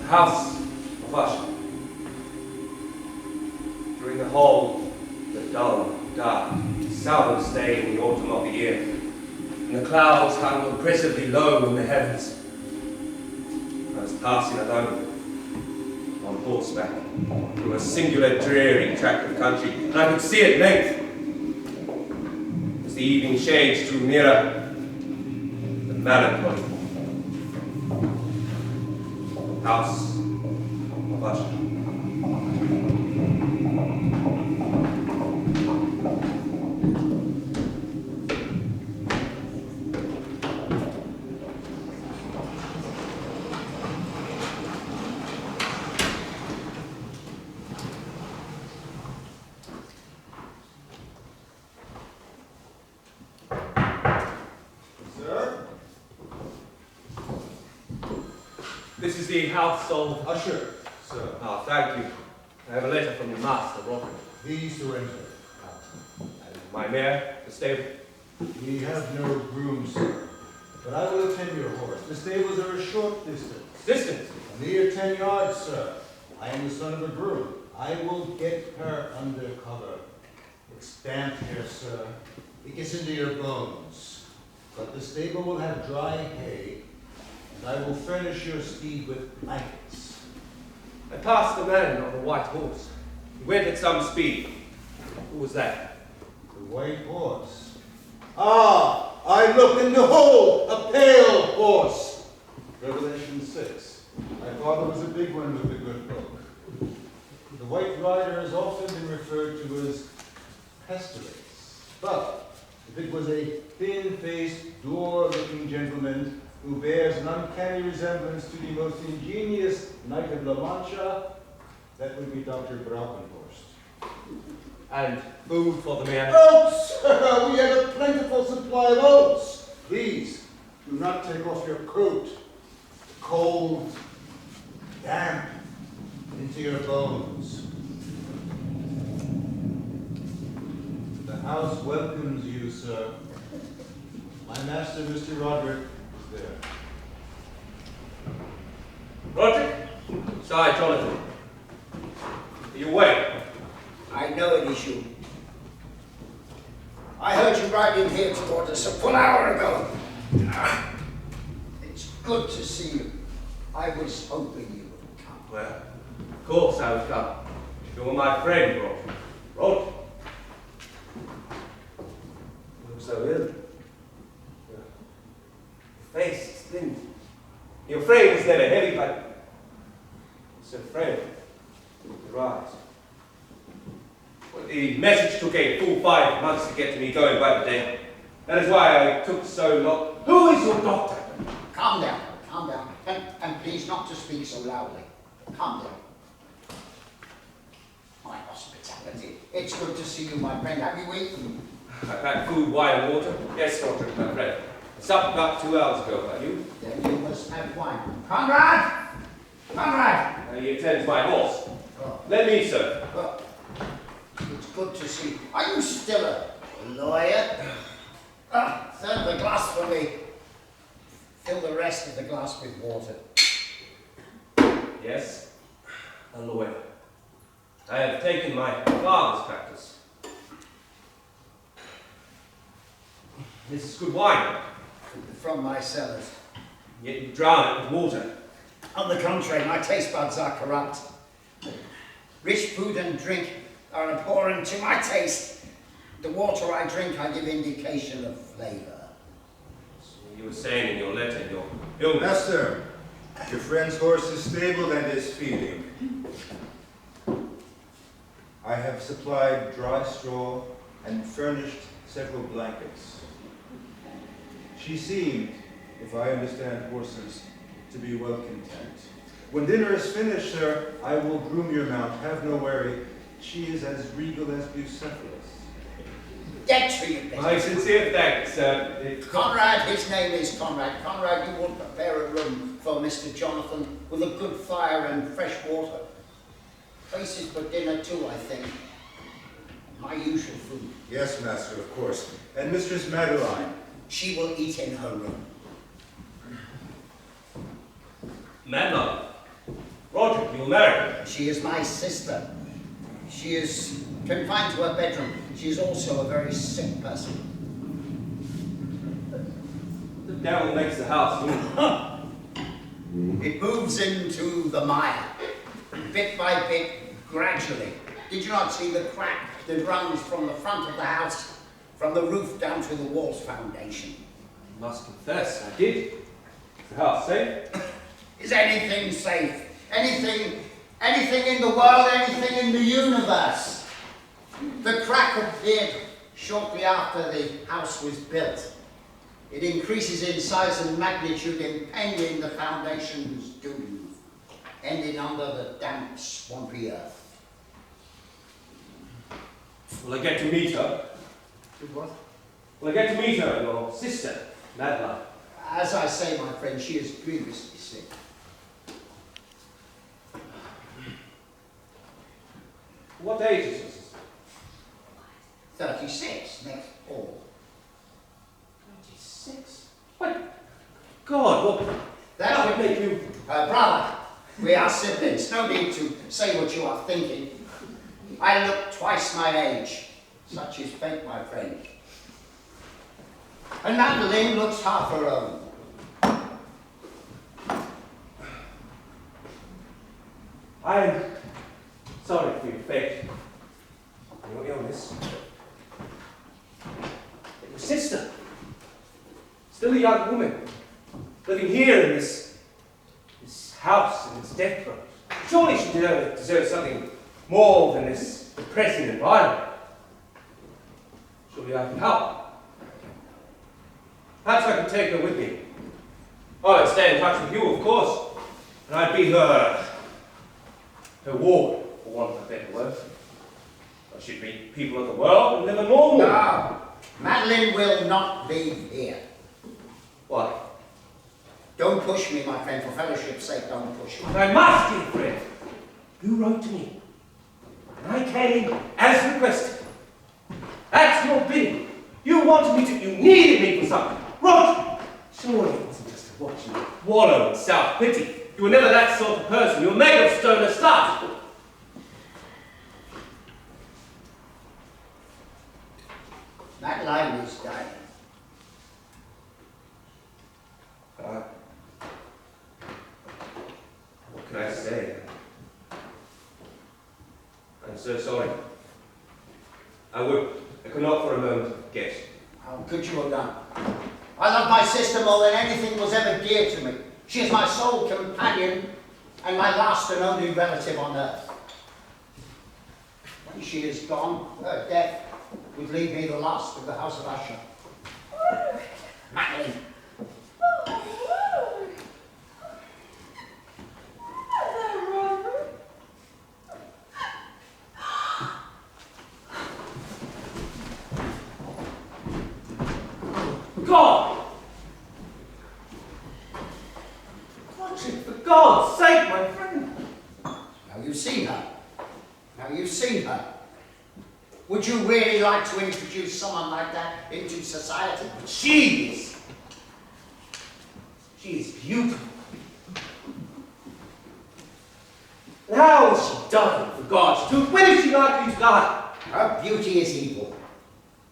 House of Usher. During the whole, the dull, dark, southern stay in the autumn of the year, and the clouds hung oppressively low in the heavens, I was passing alone, on horseback, through a singular dreary tract of country, and I could see at length, as the evening shades drew nearer, the melancholy House of Usher. This is the house of Usher, sir. Ah, thank you. I have a letter from your master, Roderick. Please surrender. And my mare, the stable. We have no groom, sir, but I will attend your horse. The stables are a short distance. Distance? A mere 10 yards, sir. I am the son of a groom. I will get her under cover. It's damp here, sir. It gets into your bones. But the stable will have dry hay, and I will furnish your steed with blankets. I passed a man on a white horse. He went at some speed. Who was that? The white horse. Ah, I look in the hole, a pale horse. Revelation 6. My father was a big one with the good book. The white rider has often been referred to as pestilence. But if it was a thin-faced, dour-looking gentleman who bears an uncanny resemblance to the most ingenious knight of La Mancha, that would be Dr. Braukenhorst. And food for the man? Oats, sir! We have a plentiful supply of oats. Please, do not take off your coat. Cold, damp, into your bones. The house welcomes you, sir. My master, Mr. Roderick, is there. Roderick? Sorry, Jonathan. Are you awake? I know it is you. I heard you riding here toward us a full hour ago. It's good to see you. I was hoping you would come. Well, of course I would come. You were my friend, Rod. Rod? You look so ill. Your face is thin. Your frame is never heavy, but so frail. Your eyes. Well, the message took a full 5 months to get to me going by the day. That is why I took so long. Who is your doctor? Calm down, and please not to speak so loudly. Calm down. My hospitality. It's good to see you, my friend. Have you eaten? I've had food, wine, and water. Yes, Roderick, my friend. I supped about 2 hours ago, have you? Then you must have wine. Konrad! Konrad! He attends my horse. Oh. Let me, sir. Well, it's good to see you. Are you still a lawyer? Fill the glass for me. Fill the rest of the glass with water. Yes, a lawyer. I have taken my father's practice. This is good wine. From my cellars. Yet you drown it with water. On the contrary, my taste buds are corrupt. Rich food and drink are abhorrent to my taste. The water I drink, I give indication of flavor. So you were saying in your letter, your illness. Master, your friend's horse is stable and is feeding. I have supplied dry straw and furnished several blankets. She seemed, if I understand horses, to be well content. When dinner is finished, sir, I will groom your mount. Have no worry. She is as regal as Bucephalus. Get to you, please. My sincere thanks, sir. Konrad, his name is Konrad. Konrad, you will prepare a room for Mr. Jonathan with a good fire and fresh water. Places for dinner too, I think. My usual food. Yes, master, of course. And Mistress Madeline. She will eat in her room. Madeline. Roderick, you'll marry her. She is my sister. She is confined to her bedroom. She is also a very sick person. The devil makes the house move. It moves into the mire, bit by bit, gradually. Did you not see the crack that runs from the front of the house, from the roof down to the wall's foundation? I must confess, I did. Is the house safe? Is anything safe? Anything in the world, anything in the universe? The crack appeared shortly after the house was built. It increases in size and magnitude, impending the foundation's doom, ending under the damp, swampy earth. Will I get to meet her? What? Will I get to meet her, your sister, Madeline? As I say, my friend, she is grievously sick. What age is your sister? 36 next fall. 36? What? God, what? That would make you... Brother, we are siblings. No need to say what you are thinking. I look twice my age. Such is fate, my friend. And Madeline looks half her own. I am sorry for your fate, and your illness. But your sister, still a young woman, living here in this house in its death throes. Surely she deserves something more than this depressing environment. Surely I can help. Perhaps I could take her with me. Oh, I'd stay in touch with you, of course, and I'd be her ward, for want of a better word. I should meet people of the world and live a normal. No, Madeline will not leave here. Why? Don't push me, my friend, for fellowship's sake, don't push me. But I must, dear friend. You wrote to me, and I came as requested. That's your bidding. You wanted me to, you needed me for something. Roger! Surely it wasn't just to watch you wallow in self-pity. You were never that sort of person. You were made of stone and stuff. Madeline is dying. What can I say? I'm so sorry. I could not for a moment guess. How could you have done? I love my sister more than anything was ever dear to me. She is my sole companion and my last and only relative on earth. When she is gone, her death would leave me the last of the house of Usher. Madeline. God! Roderick, for God's sake, my friend! Now you've seen her. Now you've seen her. Would you really like to introduce someone like that into society? She is beautiful. And how is she dying, for God's sake? When is she likely to die? Her beauty is evil.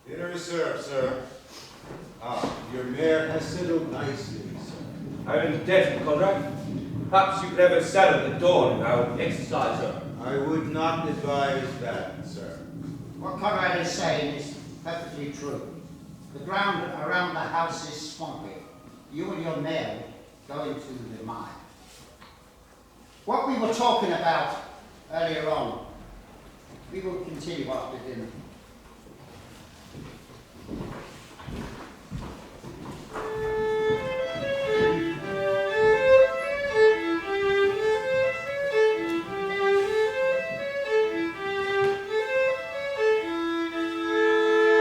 Dinner is served, sir. Ah, your mare has settled nicely, sir. I'm indebted, Konrad. Perhaps you could have her saddled at dawn and I would exercise her. I would not advise that, sir. What Konrad is saying is perfectly true. The ground around the house is swampy. You and your mare go into the mire. What we were talking about earlier on, we will continue after dinner.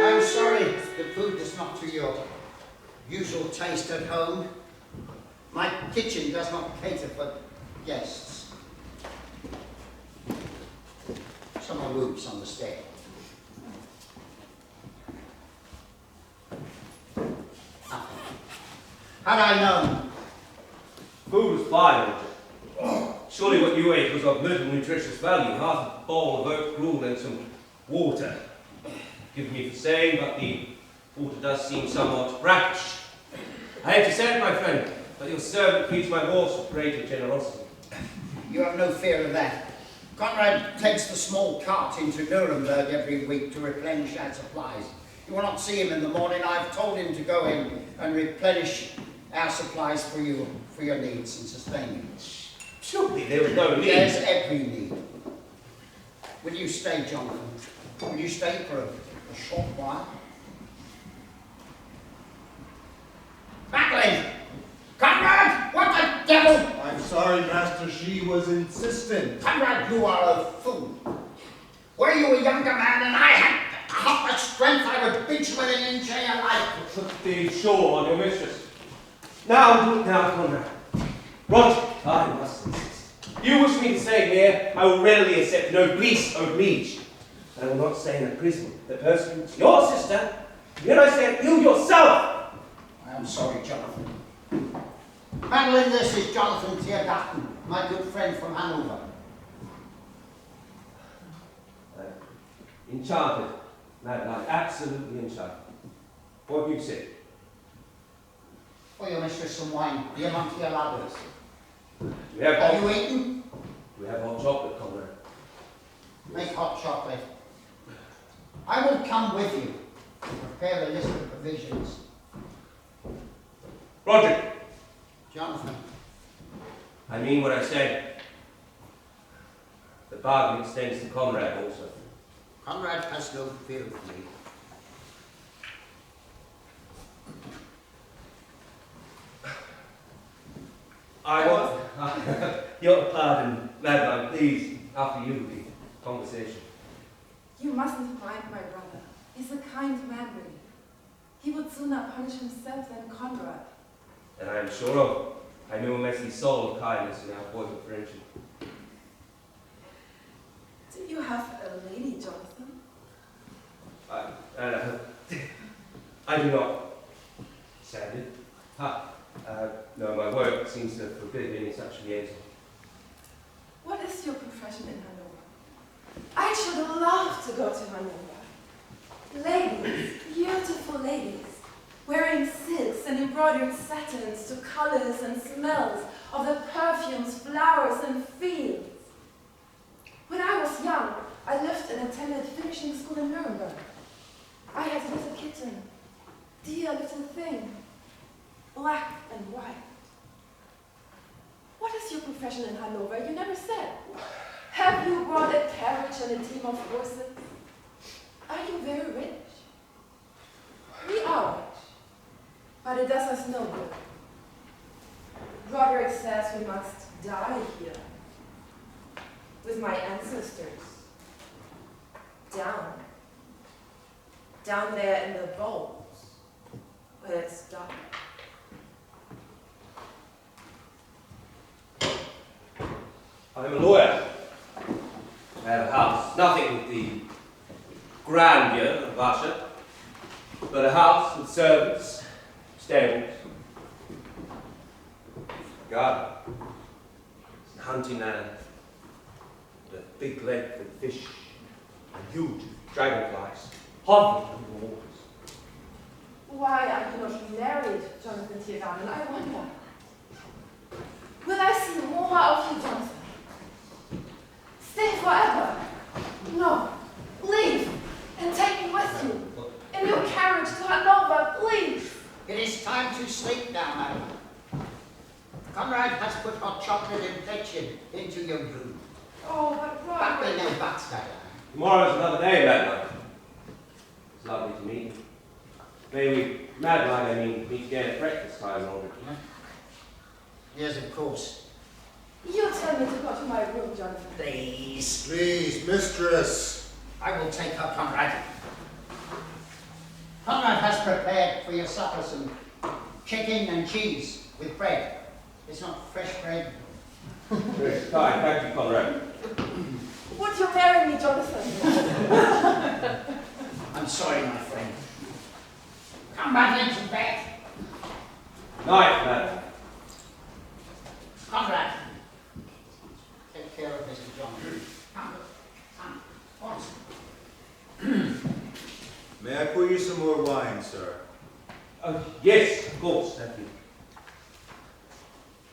I'm sorry the food is not to your usual taste at home. My kitchen does not cater for guests. Summer rooms on the stair. Had I known. Food was fine, Roger. Surely what you ate was of little nutritious value, half a bowl of oat gruel and some water. Forgive me for saying, but the water does seem somewhat brackish. I hate to say it, my friend, but your servant feeds my horse with greater generosity. You have no fear of that. Konrad takes the small cart into Nuremberg every week to replenish our supplies. You will not see him in the morning. I've told him to go in and replenish our supplies for you, for your needs and sustain you. Surely there was no need. There's every need. Will you stay, Jonathan? Will you stay for a short while? Madeline! Konrad! What the devil? I'm sorry, Master, she was insistent. Konrad, you are a fool. Were you a younger man and I had half the strength, I would beat you with an inch of your life. Put the shore on your mistress. Now, Konrad. Roderick, I must insist. You wish me to stay here, I will readily accept no peace or liege. I will not stay in a prison that persecutes your sister, yet I say you yourself. I am sorry, Jonathan. Madeline, this is Jonathan Tiergarten, my good friend from Hanover. Enchanted, Madeline, absolutely enchanted. What do you say? For your mistress some wine, the among your ladders. We have Have you eaten? We have hot chocolate, Konrad. Make hot chocolate. I will come with you to prepare the list of provisions. Roderick, Jonathan. I mean what I said. The bargain extends to Konrad also. Konrad has no fear of me. I want your pardon, Madeline, please, after you, the conversation. You mustn't mind my brother. He's a kind man, really. He would sooner punish himself than Konrad. And I am sure of, I know Lesley's soul of kindness in our boyhood friendship. Do you have a lady, Jonathan? I do not. Sadly. No, my work seems to forbid any such liaison. What is your profession in Hanover? I should love to go to Hanover. Ladies, beautiful ladies, wearing silks and embroidered satins to colors and smells of the perfumes, flowers, and fields. When I was young, I lived and attended finishing school in Nuremberg. I had a little kitten, dear little thing, black and white. What is your profession in Hanover? You never said. Have you brought a carriage and a team of horses? Are you very rich? We are rich, but it does us no good. Roderick says we must die here, with my ancestors. Down there in the vaults, where it's dark. I'm a lawyer. I have a house, nothing with the grandeur of Usher, but a house with servants, stables, a garden, a hunting land, with a big lake with fish and huge dragonflies hovering over the waters. Why are you not married, Jonathan Tiergarten? I wonder. Will I see more of you, Jonathan? Stay forever? No. Leave and take me with you. In your carriage to Hanover, please. It is time to sleep now, madam. Konrad has put hot chocolate and fetchin into your room. Oh, but But Roderick. no buts, Diana. Tomorrow's another day, Madeline. It's lovely to meet you. May we, Madeline, meet again at breakfast time, Roderick. Yes, of course. You tell me to go to my room, Jonathan. Please. Please, mistress. I will take her, Konrad. Konrad has prepared for your supper some chicken and cheese with bread. It's not fresh bread. Very kind, thank you, Konrad. Would you marry me, Jonathan? I'm sorry, my friend. Come back into bed. Night, Madeline. Konrad, take care of Mr. Jonathan. May I pour you some more wine, sir? Yes, of course, thank you.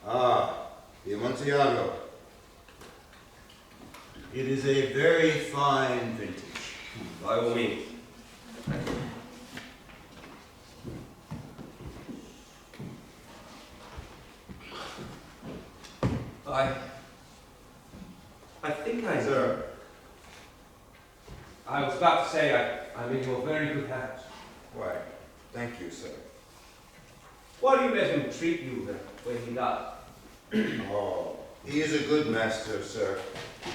Ah, the Amontillado. It is a very fine vintage. By all means. Thank you. I think I... Sir. I was about to say I'm in your very good hands. Why, thank you, sir. Why do you let him treat you when he does? Oh, he is a good master, sir.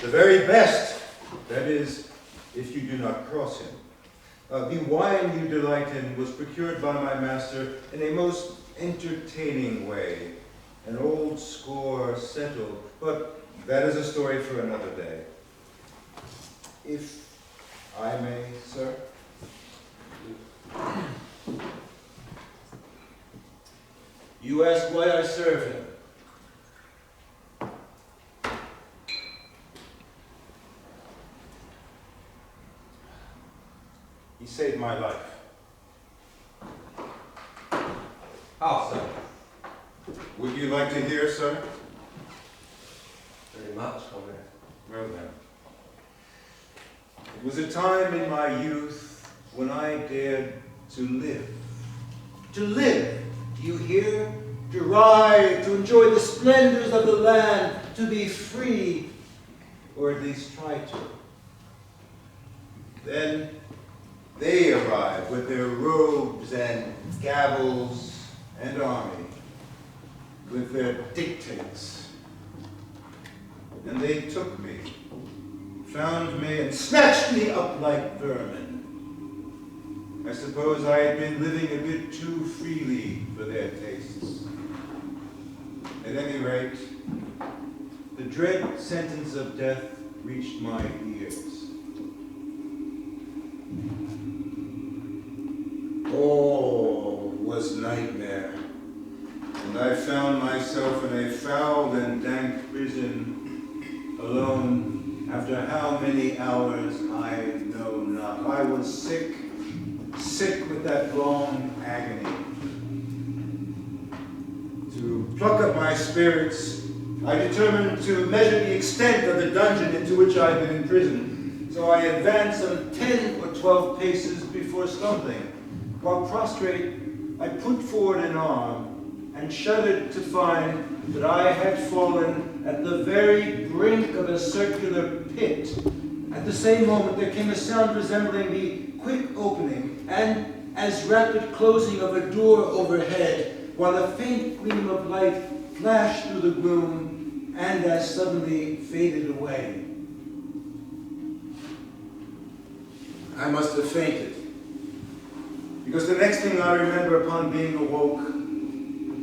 The very best. That is, if you do not cross him. The wine you delight in was procured by my master in a most entertaining way. An old score settled, but that is a story for another day. If I may, sir. You ask why I serve him. He saved my life. How so? Would you like to hear, sir? Very much, Konrad. Well then. It was a time in my youth when I dared to live. To live, do you hear? To ride, to enjoy the splendors of the land, to be free, or at least try to. Then they arrived with their robes and gavels and army, with their dictates. And they took me, found me, and snatched me up like vermin. I suppose I had been living a bit too freely for their tastes. At any rate, the dread sentence of death reached my ears. All was nightmare, and I found myself in a foul and dank prison, alone, after how many hours I know not. I was sick with that long agony. To pluck up my spirits, I determined to measure the extent of the dungeon into which I had been imprisoned. So I advanced some 10 or 12 paces before stumbling. While prostrate, I put forward an arm and shuddered to find that I had fallen at the very brink of a circular pit. At the same moment, there came a sound resembling the quick opening and as rapid closing of a door overhead, while a faint gleam of light flashed through the gloom and as suddenly faded away. I must have fainted, because the next thing I remember upon being awoke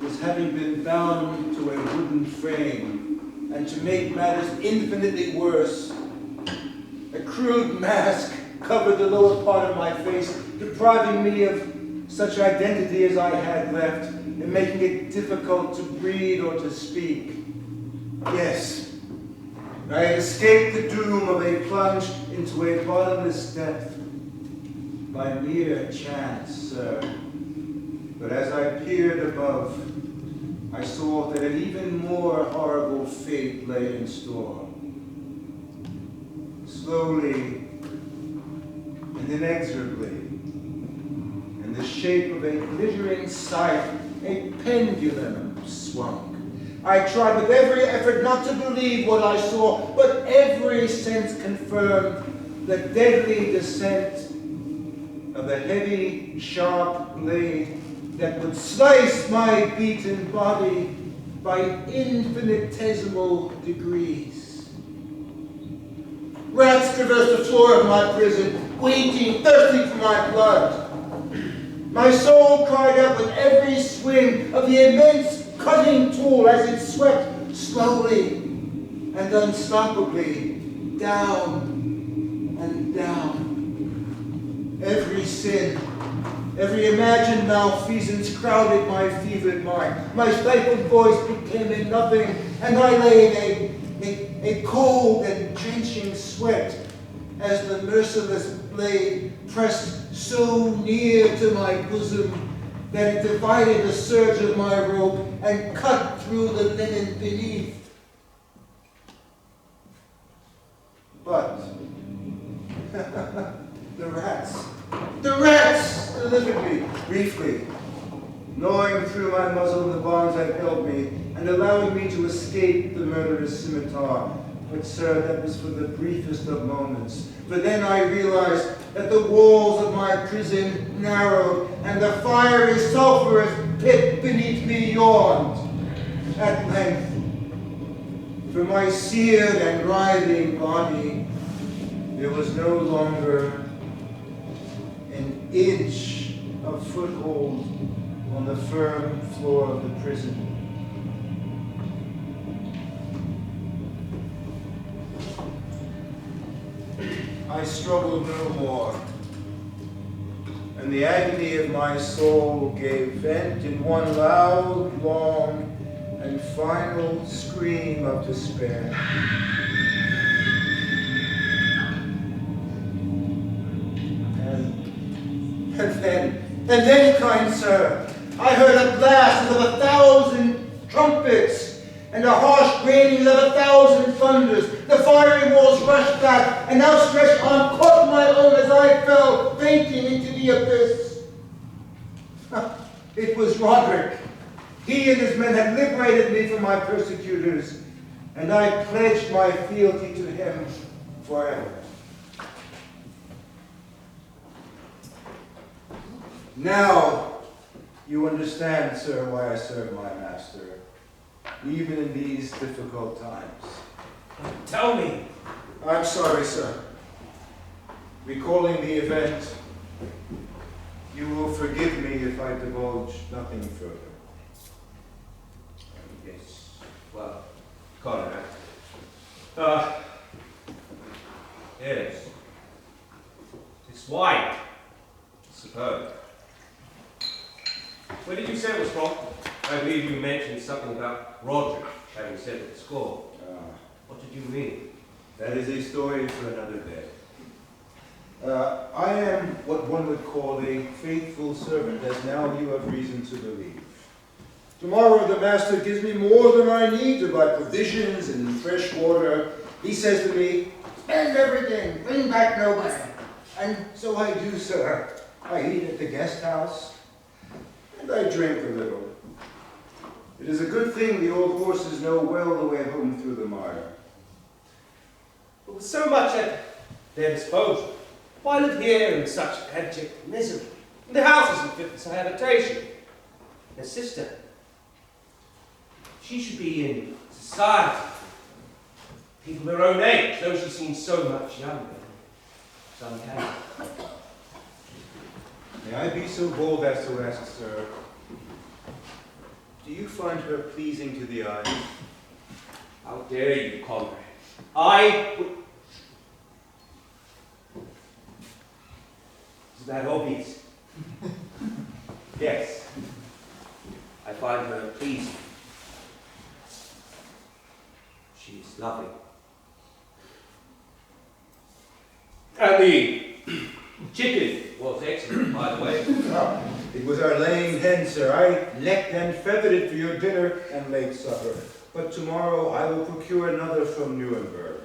was having been bound to a wooden frame, and to make matters infinitely worse, a crude mask covered the lower part of my face, depriving me of such identity as I had left, and making it difficult to breathe or to speak. Yes, I had escaped the doom of a plunge into a bottomless depth by mere chance, sir. But as I peered above, I saw that an even more horrible fate lay in store. Slowly and inexorably, in the shape of a glittering scythe, a pendulum swung. I tried with every effort not to believe what I saw, but every sense confirmed the deadly descent of the heavy, sharp blade that would slice my beaten body by infinitesimal degrees. Rats traversed the floor of my prison, waiting, thirsting for my blood. My soul cried out with every swing of the immense cutting tool as it swept slowly and unstoppably down and down. Every sin, every imagined malfeasance crowded my fevered mind. My stifled voice became a nothing, and I lay a cold and drenching sweat as the merciless blade pressed so near to my bosom that it divided the serge of my robe and cut through the linen beneath. But the rats delivered me briefly, gnawing through my muzzle the bonds that held me and allowing me to escape the murderous scimitar. But sir, that was for the briefest of moments. For then I realized that the walls of my prison narrowed and the fiery sulphurous pit beneath me yawned. At length, for my seared and writhing body, there was no longer an inch of foothold on the firm floor of the prison. I struggled no more, and the agony of my soul gave vent in one loud, long, and final scream of despair. And then, kind sir, I heard a blast of 1,000 trumpets and a harsh graining of 1,000 thunders. The fiery walls rushed back, and outstretched arm caught my own as I fell, fainting into the abyss. It was Roderick. He and his men had liberated me from my persecutors, and I pledged my fealty to him forever. Now, you understand, sir, why I serve my master, even in these difficult times. Tell me. I'm sorry, sir. Recalling the event, you will forgive me if I divulge nothing further. Yes. Well, Konrad. Yes. It's wine, I suppose. Where did you say it was from? I believe you mentioned something about Roderick having set the score. What did you mean? That is a story for another day. I am what one would call a faithful servant, as now you have reason to believe. Tomorrow the master gives me more than I need to buy provisions and fresh water. He says to me, spend everything, bring back no money. And so I do, sir. I eat at the guest house, and I drink a little. It is a good thing the old horses know well the way home through the mire. But with so much at their disposal, why live here in such abject misery? The house isn't fit for habitation. Their sister, she should be in society. People her own age, though she seems so much younger. Some can. May I be so bold as to ask, sir, do you find her pleasing to the eye? How dare you, Konrad? I would... Is that obvious? Yes. I find her pleasing. She is lovely. And the chicken was excellent, by the way. It was our laying hen, sir. I necked and feathered it for your dinner and late supper. But tomorrow I will procure another from Nuremberg.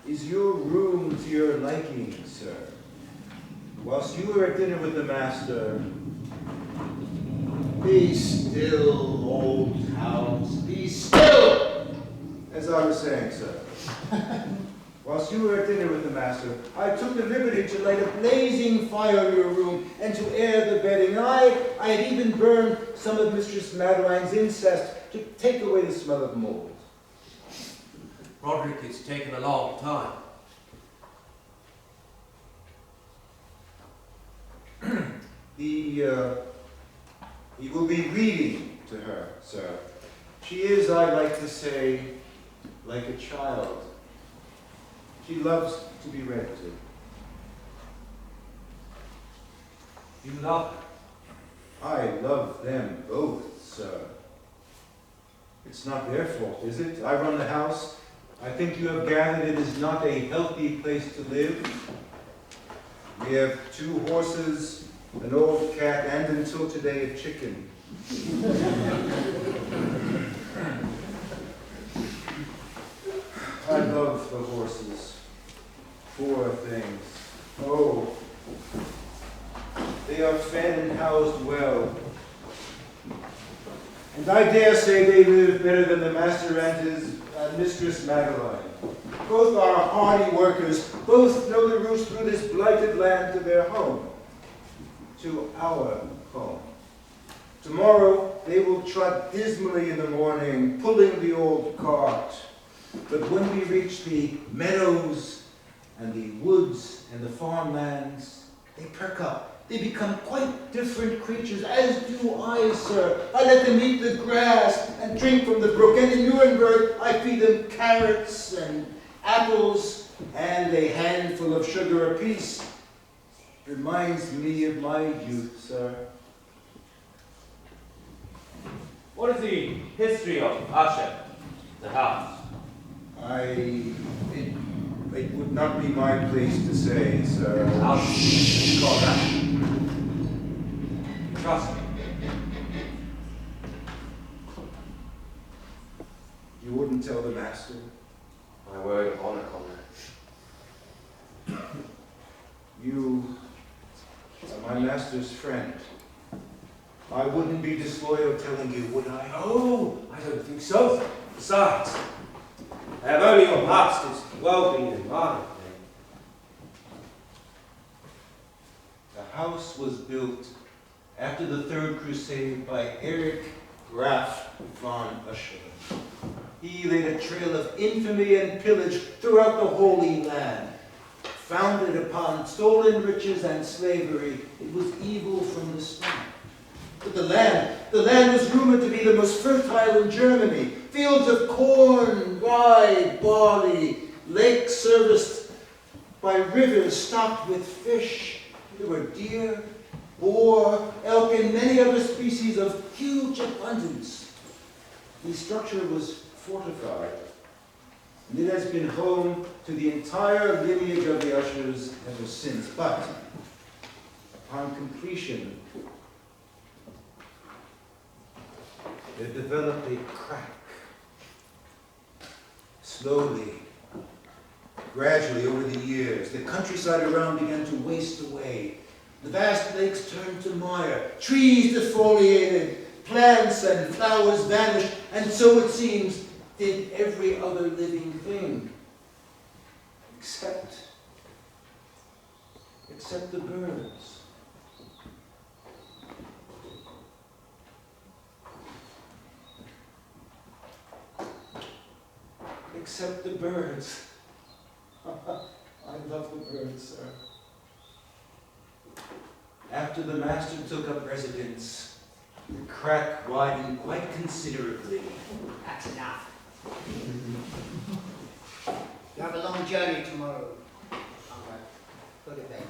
Is your room to your liking, sir? Whilst you were at dinner with the master, be still, old house, be still! As I was saying, sir. Whilst you were at dinner with the master, I took the liberty to light a blazing fire in your room and to air the bedding. I had even burned some of Mistress Madeline's incest to take away the smell of mold. Roderick, it's taken a long time. He will be reading to her, sir. She is, I like to say, like a child. She loves to be read to. You love her? I love them both, sir. It's not their fault, is it? I run the house. I think you have gathered it is not a healthy place to live. We have 2 horses, an old cat, and until today, a chicken. I love the horses. Poor things. Oh, they are fed and housed well. And I dare say they live better than the master and his mistress Madeline. Both are hardy workers. Both know the route through this blighted land to their home. To our home. Tomorrow they will trot dismally in the morning, pulling the old cart. But when we reach the meadows and the woods and the farmlands, they perk up. They become quite different creatures, as do I, sir. I let them eat the grass and drink from the brook, and in Nuremberg I feed them carrots and apples and a handful of sugar apiece. Reminds me of my youth, sir. What is the history of Usher, the house? It would not be my place to say, sir. I'll call that. Trust me. You wouldn't tell the master? My word of honor, Konrad. You are my master's friend. I wouldn't be disloyal telling you, would I? Oh, I don't think so. Besides, I have only your master's well-being in mind. The house was built after the Third Crusade by Erich Graf von Usher. He laid a trail of infamy and pillage throughout the Holy Land. Founded upon stolen riches and slavery, it was evil from the start. But the land was rumored to be the most fertile in Germany. Fields of corn, rye, barley, lakes serviced by rivers stocked with fish. There were deer, boar, elk, and many other species of huge abundance. The structure was fortified, and it has been home to the entire lineage of the Ushers ever since. But upon completion, there developed a crack. Slowly, gradually over the years, the countryside around began to waste away. The vast lakes turned to mire, trees defoliated, plants and flowers vanished, and so it seems did every other living thing. Except the birds. Except the birds. I love the birds, sir. After the master took up residence, the crack widened quite considerably. That's enough. You have a long journey tomorrow. Go to bed.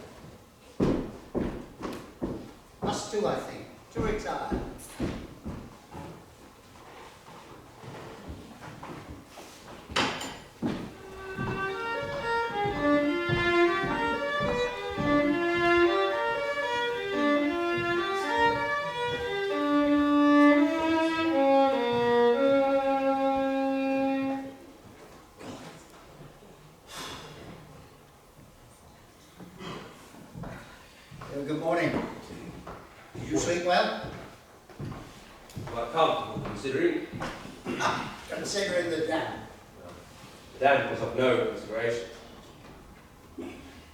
Us too, I think. To retire. Good morning. Did you sleep well? Quite comfortable, considering. Considering the dam. The dam was of no consideration.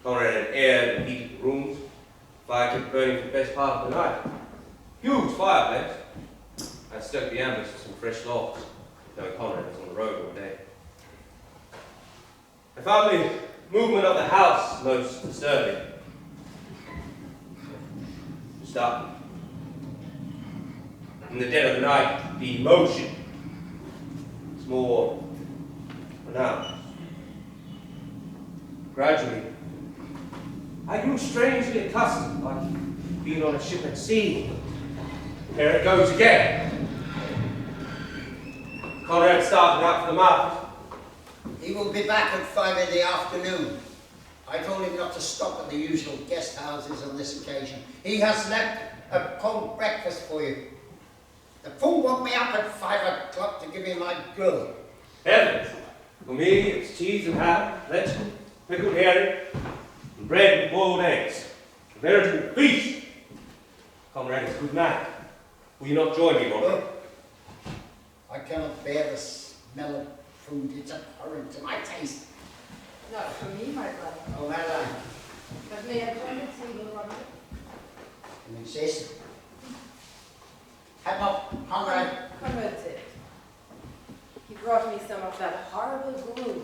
Konrad had aired and heated the rooms. Fire kept burning for the best part of the night. Huge fireplace. I stoked the embers for some fresh logs, though Konrad was on the road all day. I found the movement of the house most disturbing. Stop. In the dead of the night, the motion is more pronounced. Gradually, I grew strangely accustomed, like being on a ship at sea. There it goes again. Konrad started out for the market. He will be back at 5 in the afternoon. I told him not to stop at the usual guest houses on this occasion. He has left a cold breakfast for you. The fool woke me up at 5 o'clock to give me my gruel. Heavens! For me, it's cheese and ham, vegetable, pickled herring, and bread and boiled eggs. A veritable feast! Konrad is a good man. Will you not join me, Roderick? I cannot bear the smell of food. It's abhorrent to my taste. Not for me, my brother. Oh, Madeline, But may I join the table, Roderick? you insist? Have up, Konrad. Konrad did. He brought me some of that horrible gruel,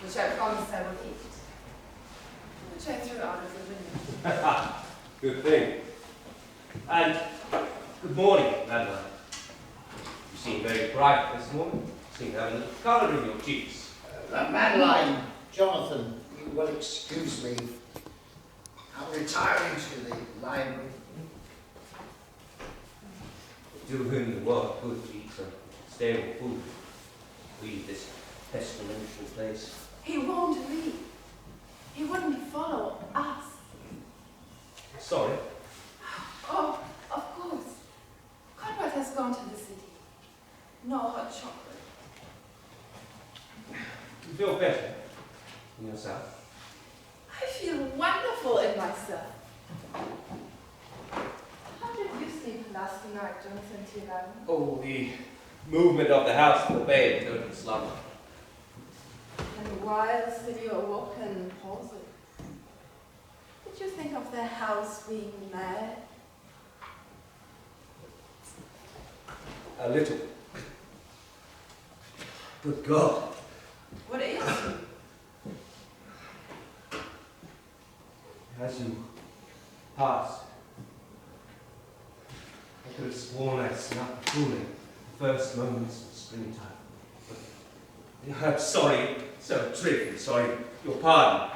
which I promised I would eat, which I threw out of the window. Good thing. And good morning, Madeline. You seem very bright this morning. You seem to have a little colour in your cheeks. Madeline, Jonathan, you will excuse me. I'm retiring to the library. Do him the work good to eat some stale food. Leave this pestilential place. He won't leave. He wouldn't follow us. Sorry. Oh, of course. Konrad has gone to the city. No hot chocolate. You feel better in yourself? I feel wonderful in myself. How did you sleep last night, Jonathan Tiergarten? Oh, the movement of the house forbade total slumber. And whilst you awoke and paused, did you think of the house being mad? A little. Good God. What ails you? As you passed, I could have sworn I smelt the cooling, the first moments of springtime. But I'm sorry, so dreadfully sorry. Your pardon.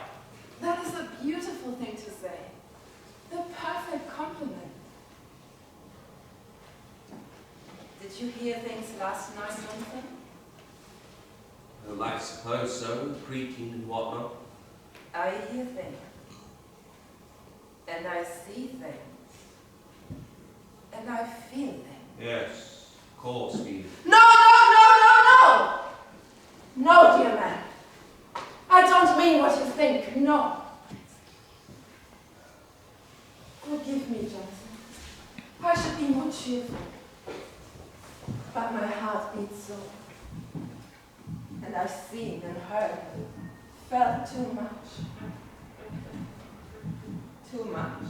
That is a beautiful thing to say. The perfect compliment. Did you hear things last night, Jonathan? Well, I suppose so, creaking and whatnot. I hear things. And I see things. And I feel things. Yes, of course we... No, no, no, no, no! No, dear man. I don't mean what you think, no. Forgive me, Jensen. I should be more cheerful. But my heart beats so. And I've seen and heard, felt too much. Too much.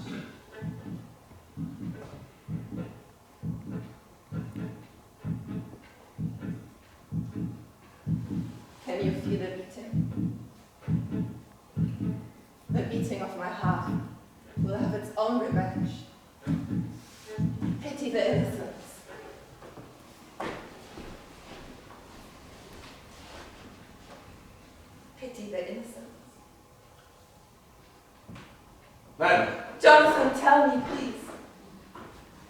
Can you feel the beating? The beating of my heart will have its own revenge. Pity the innocents. Pity the innocents. Madam, Jonathan, tell me, please.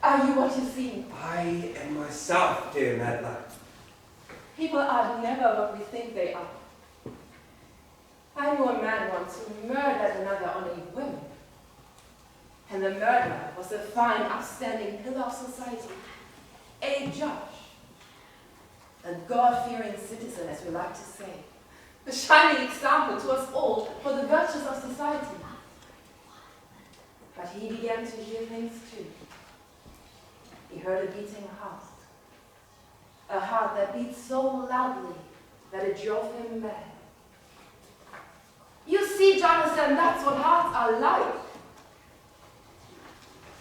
Are you what you seem? I am myself, dear Madeline. People are never what we think they are. I knew a man once who murdered another on a whim. And the murderer was a fine, upstanding pillar of society, a judge, a God-fearing citizen, as we like to say, a shining example to us all for the virtues of society. But he began to hear things too. He heard a beating a heart that beat so loudly that it drove him mad. You see, Jonathan, that's what hearts are like.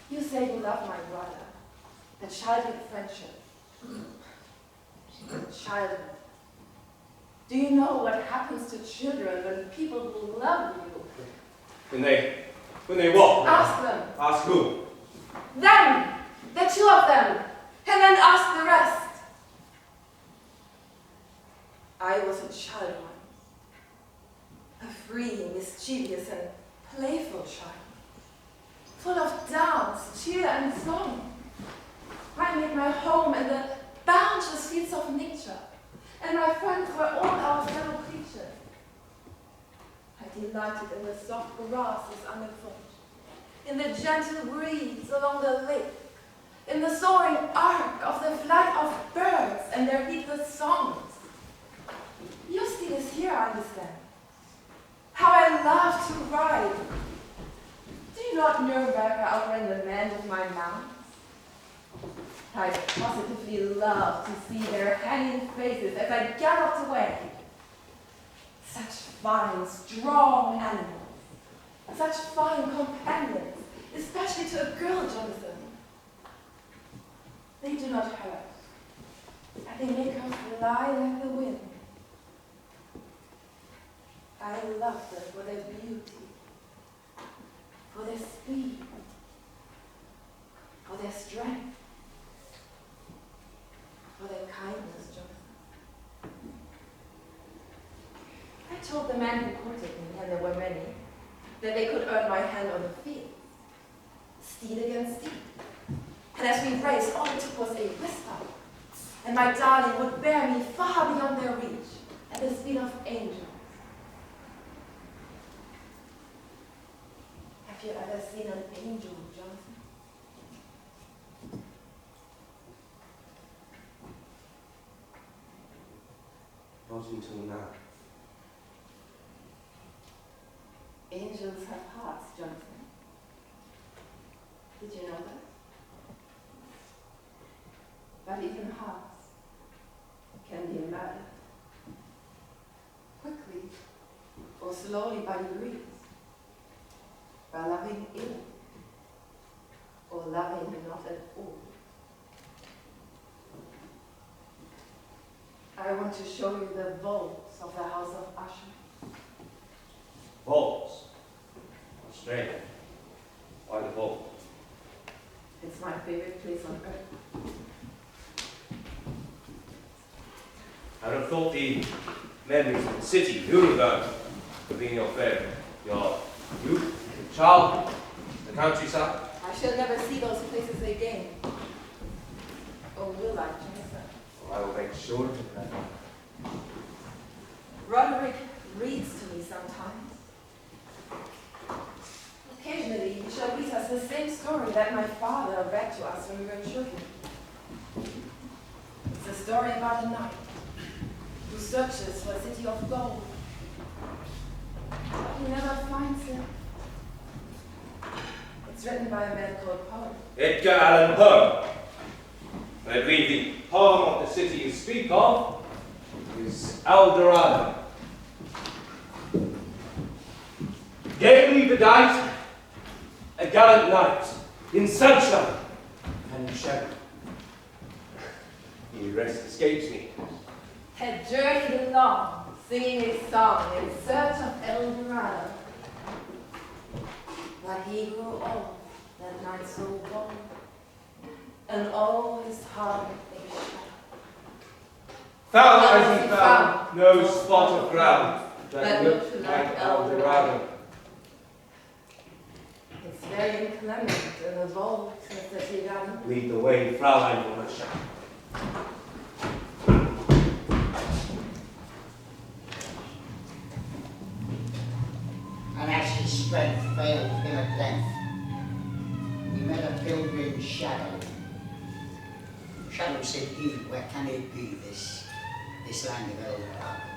You say you love my brother, a childhood friendship. Childhood. Do you know what happens to children when people who love you? When they what? Ask them. Ask who? Them! The two of them! And then ask the rest. I was a child once. A free, mischievous, and playful child. Full of dance, cheer, and song. I made my home in the boundless fields of nature. and my friends were all our fellow creatures. I delighted in the soft grasses underfoot, in the gentle breeze along the lake, in the soaring arc of the flight of birds and their heedless songs. Your steed is here, I understand. How I love to ride. Do you not know Nuremberg outrun the men with my mounts? I positively love to see their hanging faces as I galloped away. Such fine, strong animals, such fine companions, especially to a girl, Jonathan. They do not hurt, and they make her fly like the wind. I love them for their beauty, for their speed, for their strength, for their kindness, Jonathan. I told the man who courted me, and there were many, that they could earn my hand on the field, steed against steed. And as we raced, all it took was a whisper, and my darling would bear me far beyond their reach, at the speed of angels. Have you ever seen an angel, Jonathan? Not until now. Angels have hearts, Jonathan. Did you know that? But even hearts can be murdered. Quickly or slowly by degrees. By loving ill or loving not at all. I want to show you the vaults of the house of Usher. Vaults? Australia. Why the vault? It's my favorite place on earth. I'd have thought the men of the city, Nuremberg, would be in your favour. Your youth, the child, the countryside. I shall never see those places again. Or will I, Jensen? Well, I will make sure of that. Roderick reads to me sometimes. Occasionally, he shall read us the same story that my father read to us when we were children. It's a story about a knight who searches for a city of gold, but he never finds it. It's written by a man called Poe. Edgar Allan Poe. I believe the poem of the city you speak of is El Dorado. Gaily bedight, a gallant knight, in sunshine and in shadow. The rest escapes me. Had journeyed along, singing a song in search of El Dorado. But he grew old, that night so bold, and all his heart a shadow. Found as he found no spot of ground that looked like El Dorado. It's very inclement in the vault of the Tiergarten. Lead the way, Fraulein von Usher. And as his strength failed him at length, he met a pilgrim's shadow. Shadow said he, where can it be, this land of El Dorado?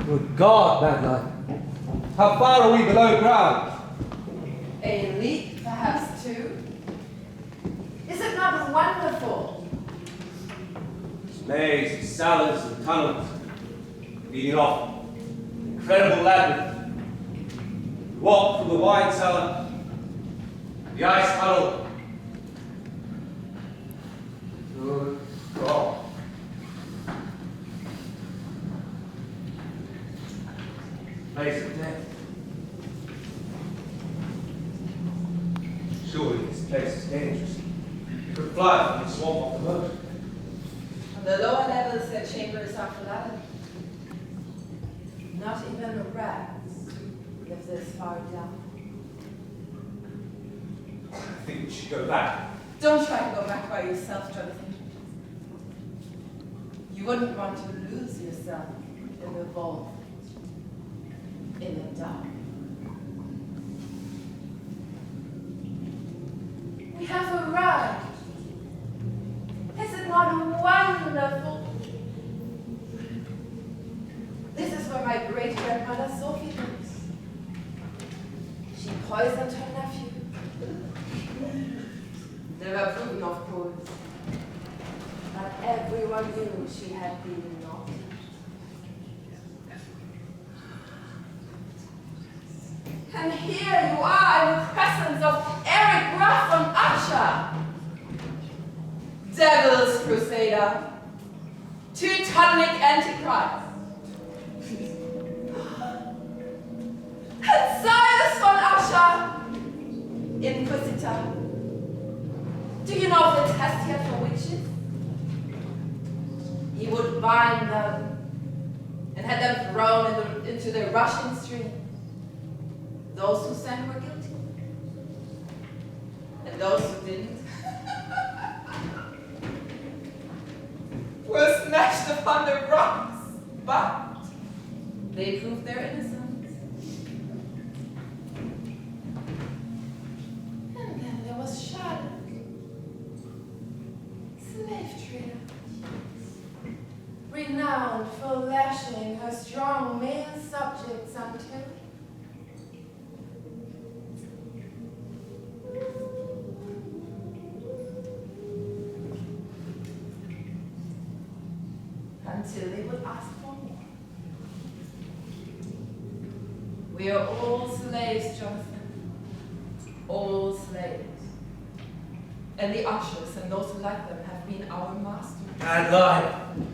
Good God, Madeline. How far are we below ground? A league, perhaps two. Is it not wonderful? Maze, salads, and tunnels, leading off incredible labyrinth. We walk through the wide cellar, the ice tunnel. Good God. Place of death. Surely this place is dangerous. You could fly from the swamp off the moat. On the lower levels, their chambers are flooded. Not even a rat lives this far down. I think we should go back. Don't try to go back by yourself, Jonathan. You wouldn't want to lose yourself in the vault, in the dark. We have arrived. Is it not wonderful? This is where my great-grandmother Sophie lives. She poisoned her nephew. Never proven, of course. But everyone knew she had been naughty. And here you are in the presence of Eric Graf von Usher. Devil's Crusader. Teutonic Antichrist. And Silas von Usher, Inquisitor. Do you know of the test yet for witches? He would bind them and had them thrown into the rushing stream. Those who sang were guilty, and those who didn't were smashed upon the rocks, but they proved their innocence. And then there was Charlotte, slave trader, renowned for lashing her strong male subjects until they would ask for more. We are all slaves, Jonathan. All slaves. And the ushers and those who like them have been our masters. Madeline!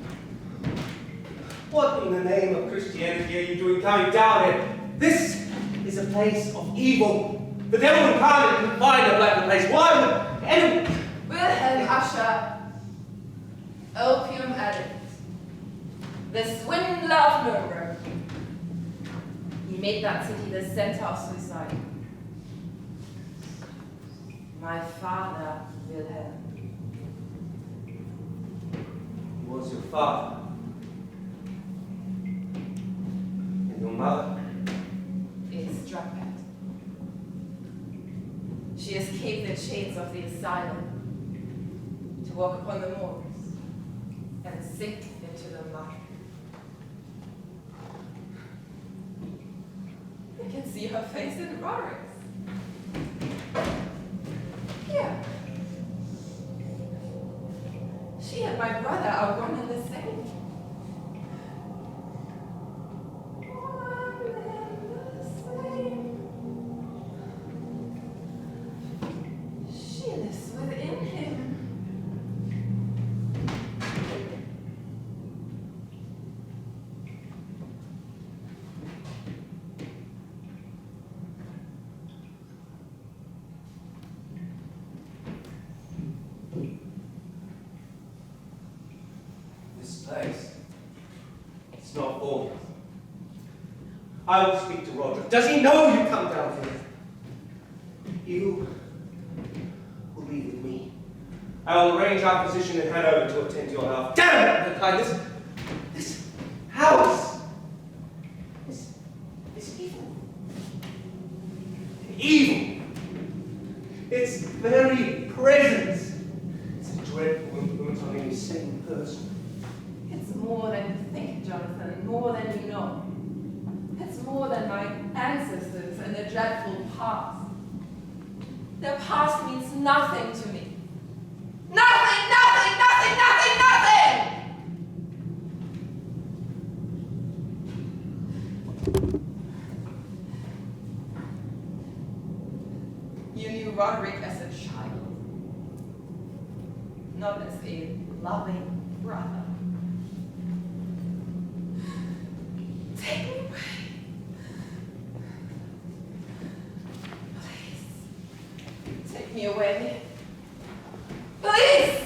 What in the name of Christianity are you doing coming down here? This is a place of evil. The devil incarnate can find a blacker place. Why would anyone... Wilhelm Usher, opium addict. The swindler of Nuremberg. He made that city the center of suicide. My father, Wilhelm. He was your father. And your mother? Is Struckbat. She escaped the chains of the asylum to walk upon the moors and sink into the mud. You can see her face in Roderick's. Here. She and my brother are one and the same. One and the same. She lives within him. I will speak to Roderick. Does he know you come down here? You will leave with me. I will arrange our physician in Hanover to attend to your health. Damn it, Madeline, this house is evil. Evil. Its very presence is a dreadful influence on any sane person. It's more than you think, Jonathan, more than you know. It's more than my ancestors and their dreadful past. Their past means nothing to me. Nothing, nothing, nothing, nothing, nothing! darling brother. Take me away. Please. Take me away. Please!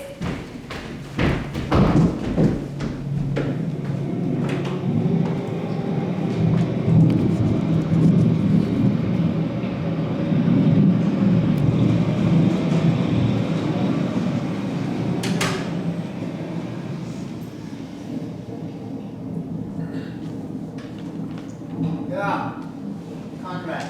Konrad,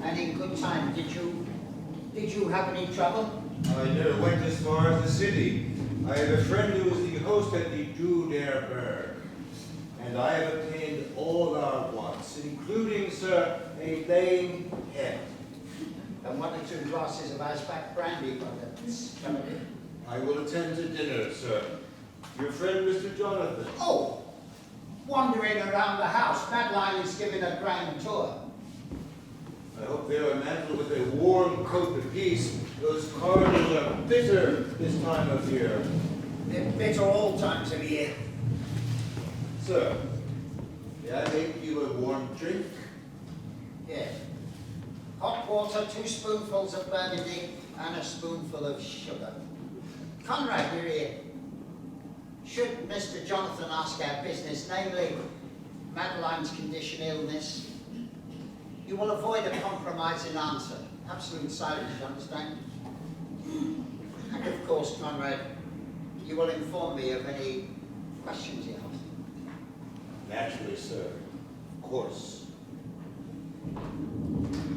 and in good time, did you have any trouble? I never went as far as the city. I have a friend who is the host at the Drew der Berg, and I have obtained all our wants, including, sir, a lame hen. And 1 or 2 glasses of Asbach brandy, brother. I will attend to dinner, sir. Your friend, Mr. Jonathan. Oh, wandering around the house. Madeline is giving a grand tour. I hope they are mantled with a warm coat apiece. Those corridors are bitter this time of year. They're bitter all times of year. Sir, may I make you a warm drink? Yes. Hot water, 2 spoonfuls of burgundy, and a spoonful of sugar. Konrad, you're here. Should Mr. Jonathan ask our business, namely Madeline's condition, illness, you will avoid a compromising answer. Absolute silence, you understand? And of course, Konrad, you will inform me of any questions you have. Naturally, sir. Of course.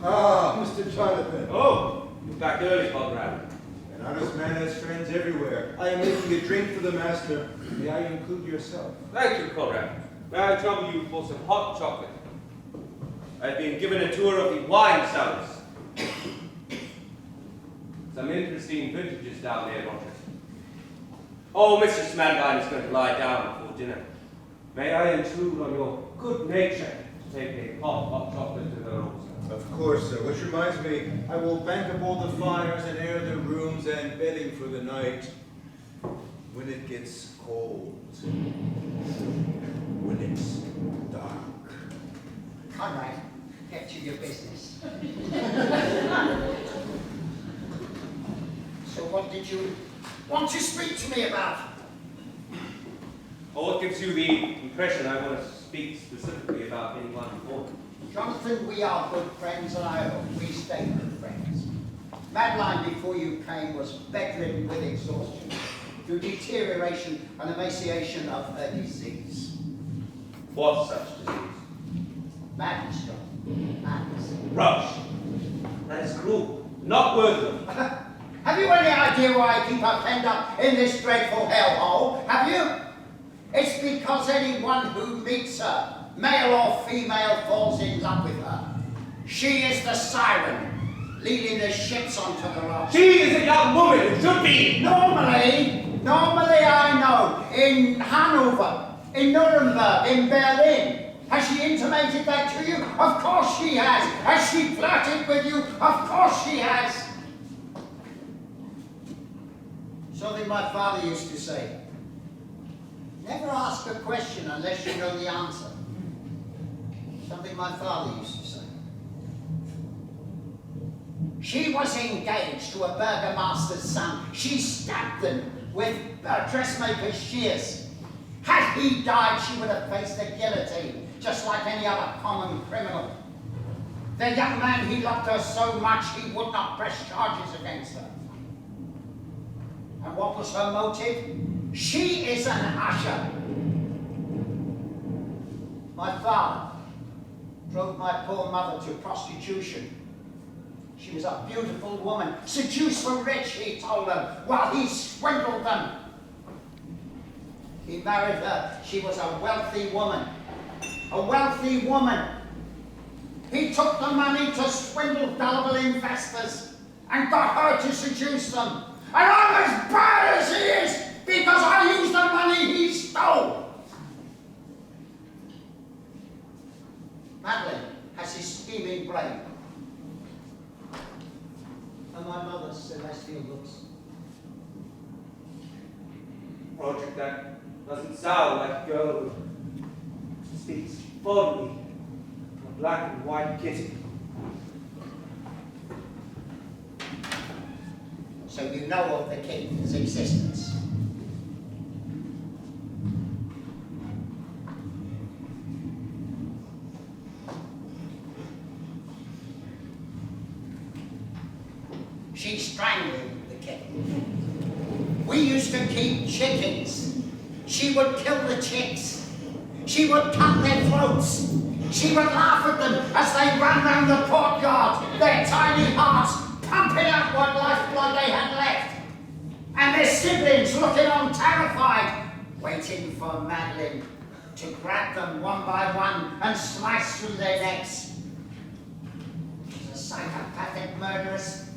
Ah, Mr. Jonathan. Oh, you're back early, Konrad. An honest man has friends everywhere. I am making a drink for the master. May I include yourself? Thank you, Konrad. May I trouble you for some hot chocolate? I've been given a tour of the wine cellars. Some interesting vintages down there, Roderick. Oh, Mrs. Madeline is going to lie down before dinner. May I intrude on your good nature to take a hot chocolate to her also? Of course, sir. Which reminds me, I will bank up all the fires and air the rooms and bedding for the night when it gets cold. When it's dark. Konrad, get to your business. So what did you want to speak to me about? Or what gives you the impression I want to speak specifically about anyone before? Jonathan, we are good friends, and I hope we stay good friends. Madeline, before you came, was bedridden with exhaustion through deterioration and emaciation of her disease. What such disease? Madness, John. Madness. Rubbish. That is cruel. Not worth of. Have you any idea why I keep her penned up in this dreadful hellhole? Have you? It's because anyone who meets her, male or female, falls in love with her. She is the siren, leading the ships onto the rocks. She is a young woman who should be. Normally I know. In Hanover, in Nuremberg, in Berlin. Has she intimated that to you? Of course she has. Has she flirted with you? Of course she has. Something my father used to say. Never ask a question unless you know the answer. Something my father used to say. She was engaged to a burgomaster's son. She stabbed them with a dressmaker's shears. Had he died, she would have faced the guillotine, just like any other common criminal. The young man, he loved her so much, he would not press charges against her. And what was her motive? She is an usher. My father drove my poor mother to prostitution. She was a beautiful woman, seduced for rich, he told them, while he swindled them. He married her. She was a wealthy woman. A wealthy woman. He took the money to swindle gullible investors and got her to seduce them. And I'm as bad as he is because I used the money he stole. Madeline has his scheming brain. And my mother's celestial looks. Roderick, that doesn't sound like a girl who speaks fondly of a black and white kitty. So you know of the kitten's existence? She strangled the kitten. We used to keep chickens. She would kill the chicks. She would cut their throats. She would laugh at them as they ran round the courtyard, their tiny hearts pumping out what lifeblood they had left. And their siblings looking on terrified, waiting for Madeline to grab them one by one and slice through their necks. She's a psychopathic murderess.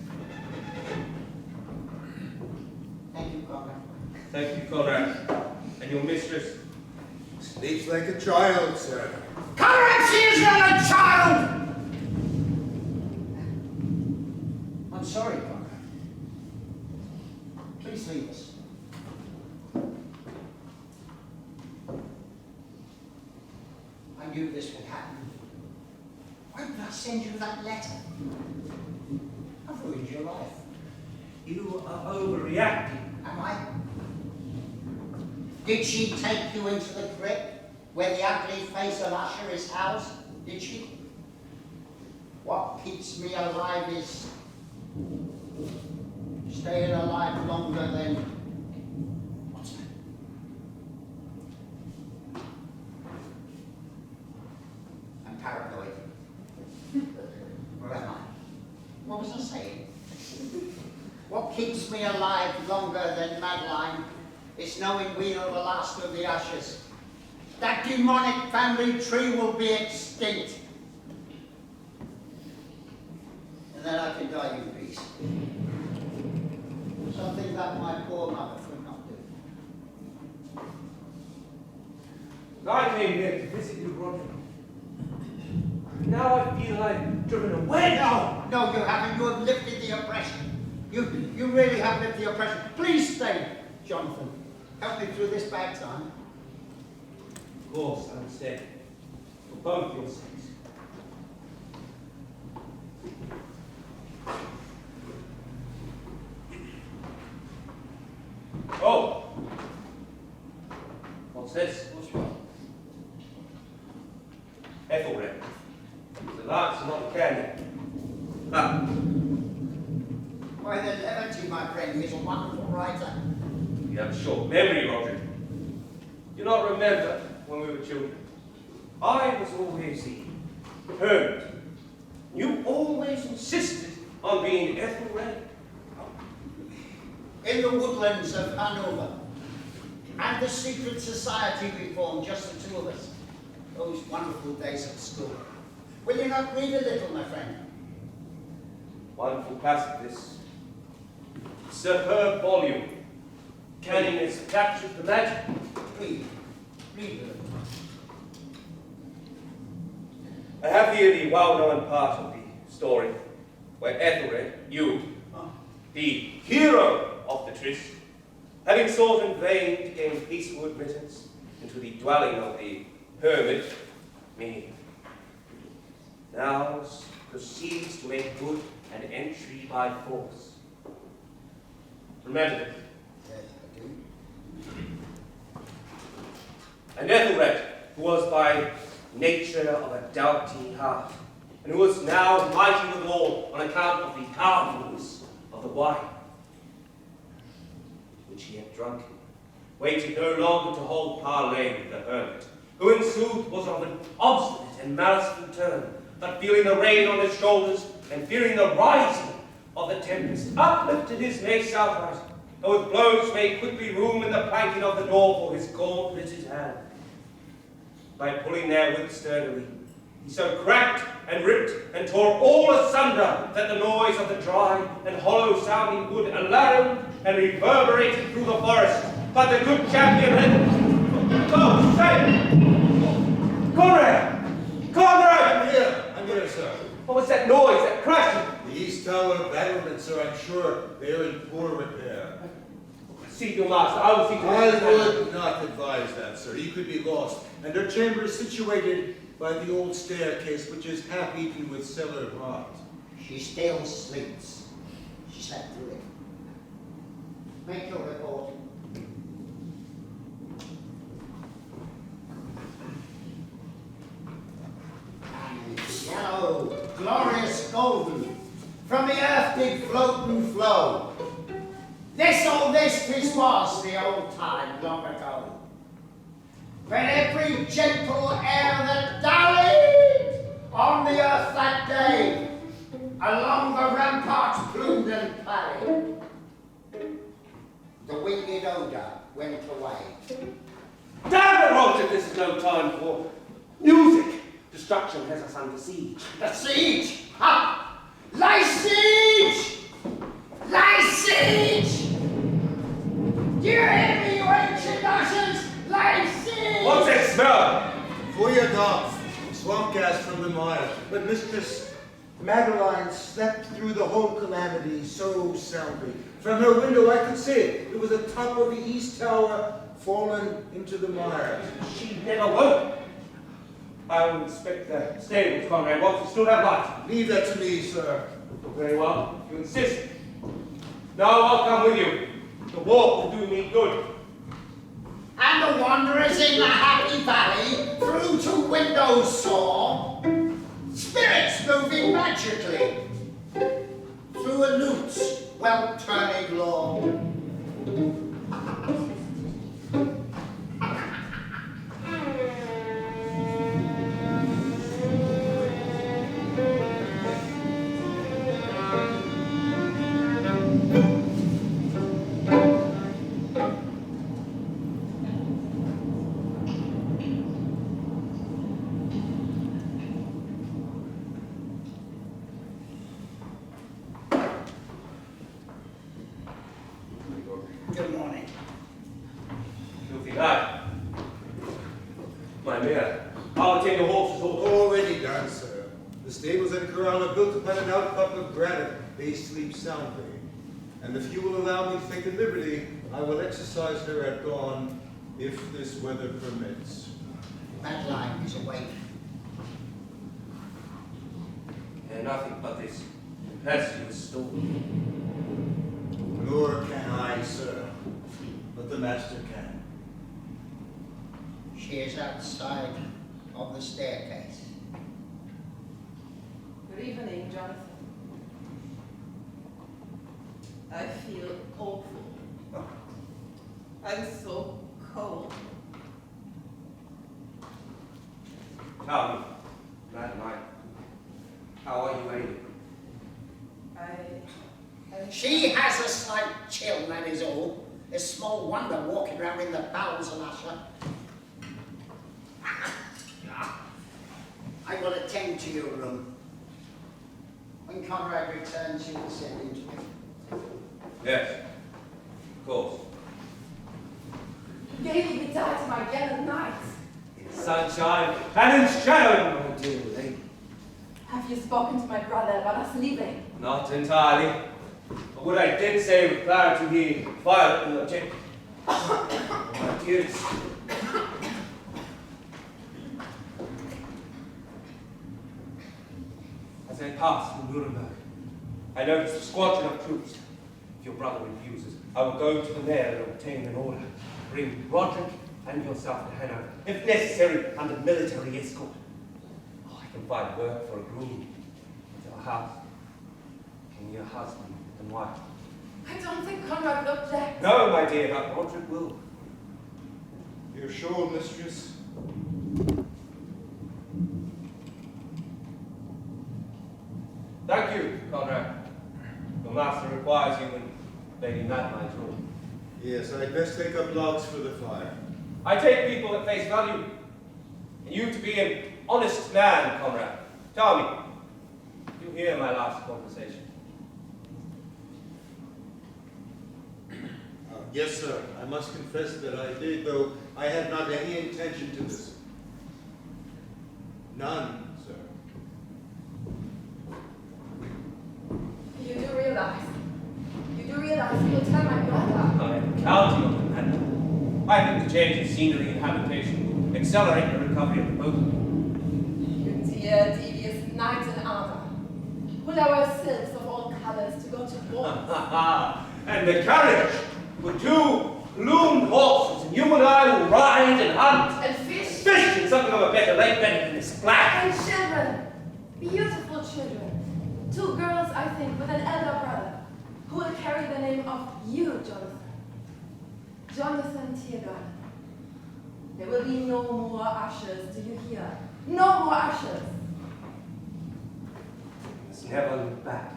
Thank you, Konrad. Thank you, Konrad. And your mistress? Sleeps like a child, sir. Konrad, she is not a child! I'm sorry, Konrad. Please leave us. I knew this would happen. Why did I send you that letter? I've ruined your life. You are overreacting. Am I? Did she take you into the crypt where the ugly face of Usher is housed? Did she? What keeps me alive is staying alive longer than... What's that? I'm paranoid. Where am I? What was I saying? What keeps me alive longer than Madeline is knowing we are the last of the Ushers. That demonic family tree will be extinct. And then I can die in peace. Something that my poor mother could not do. I came here to visit you, Roderick. Now I feel I've driven away. No, you haven't. You have lifted the oppression. You really have lifted the oppression. Please stay, Jonathan. Help me through this bad time. Of course, I will stay. For both your sakes. Oh! What's this? What's wrong? Ethelred. The lance and not the cannon. Ah. Why, the levity, my friend. He's a wonderful writer. You have a short memory, Roderick. Do you not remember when we were children? I was always the hermit. You always insisted on being Ethelred. In the woodlands of Hanover. And the secret society we formed, just the two of us. Those wonderful days at school. Will you not read a little, my friend? Wonderful classic, this superb volume. Canning has captured the magic. Read a little. I have here the well-known part of the story where Ethelred, you, the hero of the tryst, having sought in vain to gain peaceful admittance into the dwelling of the hermit, me, now proceeds to make good an entry by force. Remember this. Yes, I do. And Ethelred, who was by nature of a doughty heart, and who was now mighty withal on account of the powerfulness of the wine which he had drunken, waited no longer to hold parley with the hermit, who in sooth was of an obstinate and maliceful turn, but feeling the rain on his shoulders, and fearing the rising of the tempest, uplifted his mace outright, and with blows made quickly room in the planking of the door for his gauntleted hand. By pulling therewith sturdily, he so cracked and ripped and tore all asunder that the noise of the dry and hollow sounding wood alarmed and reverberated through the forest. But the good champion had... Oh, shame! Konrad! Konrad! I'm here, sir. What was that noise, that crashing? The east tower battlements, sir, I'm sure. They're in poor repair. see to your master. I will see to I Mrs. Hannah. would not advise that, sir. He could be lost. And her chamber is situated by the old staircase, which is half eaten with cellar rot. She still sleeps. She slept through it. Make your report. And it's yellow, glorious golden, from the earth did float and flow. This was the old time long ago, when every gentle air that dallied on the earth that day, along the ramparts plumed and pallid, the winged odour went away. Damn it, Roderick, this is no time for music. Destruction has us under siege. The siege! Ha! Lie siege! Lie siege! Do you hear me, you ancient ushers? Lie siege! What's that smell? Fogarty, swamp gas from the mire. But Mistress Madeline slept through the whole calamity so soundly. From her window I could see it. It was the top of the east tower fallen into the mire. She never woke. I will inspect the stables, Konrad, once we still have light. Leave that to me, sir. Very well, if you insist. Now I'll come with you. The walk will do me good. And the wanderers in the happy valley through to windows saw spirits moving magically through a lute's well-turning law. Good morning. Filthy lad. My mare. I'll take the horses also. Already done, sir. The stables and corral are built upon an outcrop of granite. They sleep soundly. And if you will allow me to take the liberty, I will exercise her at dawn, if this weather permits. Madeline is awake. And nothing but this impetuous storm. Nor can I, sir. But the master can. She is outside of the staircase. Good evening, Jonathan. I feel awful. I'm so cold. Tell me, Madeline, how are you, Wendy? She has a slight chill, that is all. It's small wonder walking around in the bowels of Usher. I will attend to your room. When Konrad returns, you will send him to me. Yes, of course. You gave me die to my yellow nights. In sunshine and in shadow, my dear lady. Have you spoken to my brother about us leaving? Not entirely. But what I did say with clarity he violently objected. My dearest. As I passed through Nuremberg, I noticed a squadron of troops. If your brother refuses, I will go to the mayor and obtain an order. Bring Roderick and yourself to Hanover, if necessary, under military escort. Oh, I can find work for a groom at our house. And your husband and wife. I don't think Konrad will object. No, my dear, but Roderick will. You're sure, mistress? Thank you, Konrad. Your master requires you in Lady Madeline's room. Yes, I'd best take up logs for the fire. I take people at face value. And you to be an honest man, Konrad. Tell me, did you hear my last conversation? Yes, sir. I must confess that I did, though I had not any intention to listen. None, sir. You do realize you will tell my brother. I am counting change of scenery and habitation will accelerate the recovery of the boat. You dear, devious knight in armor, will our silks of all colors to go to war? And the carriage with 2 plumed horses, and you and I will ride and hunt. And fish. Fish in something of a better lake better than this black. And children, beautiful children. 2 girls, I think, with an elder brother, who will carry the name of you, Jonathan. Jonathan Tiergarten. There will be no more ushers, do you hear? No more ushers. We must never look back.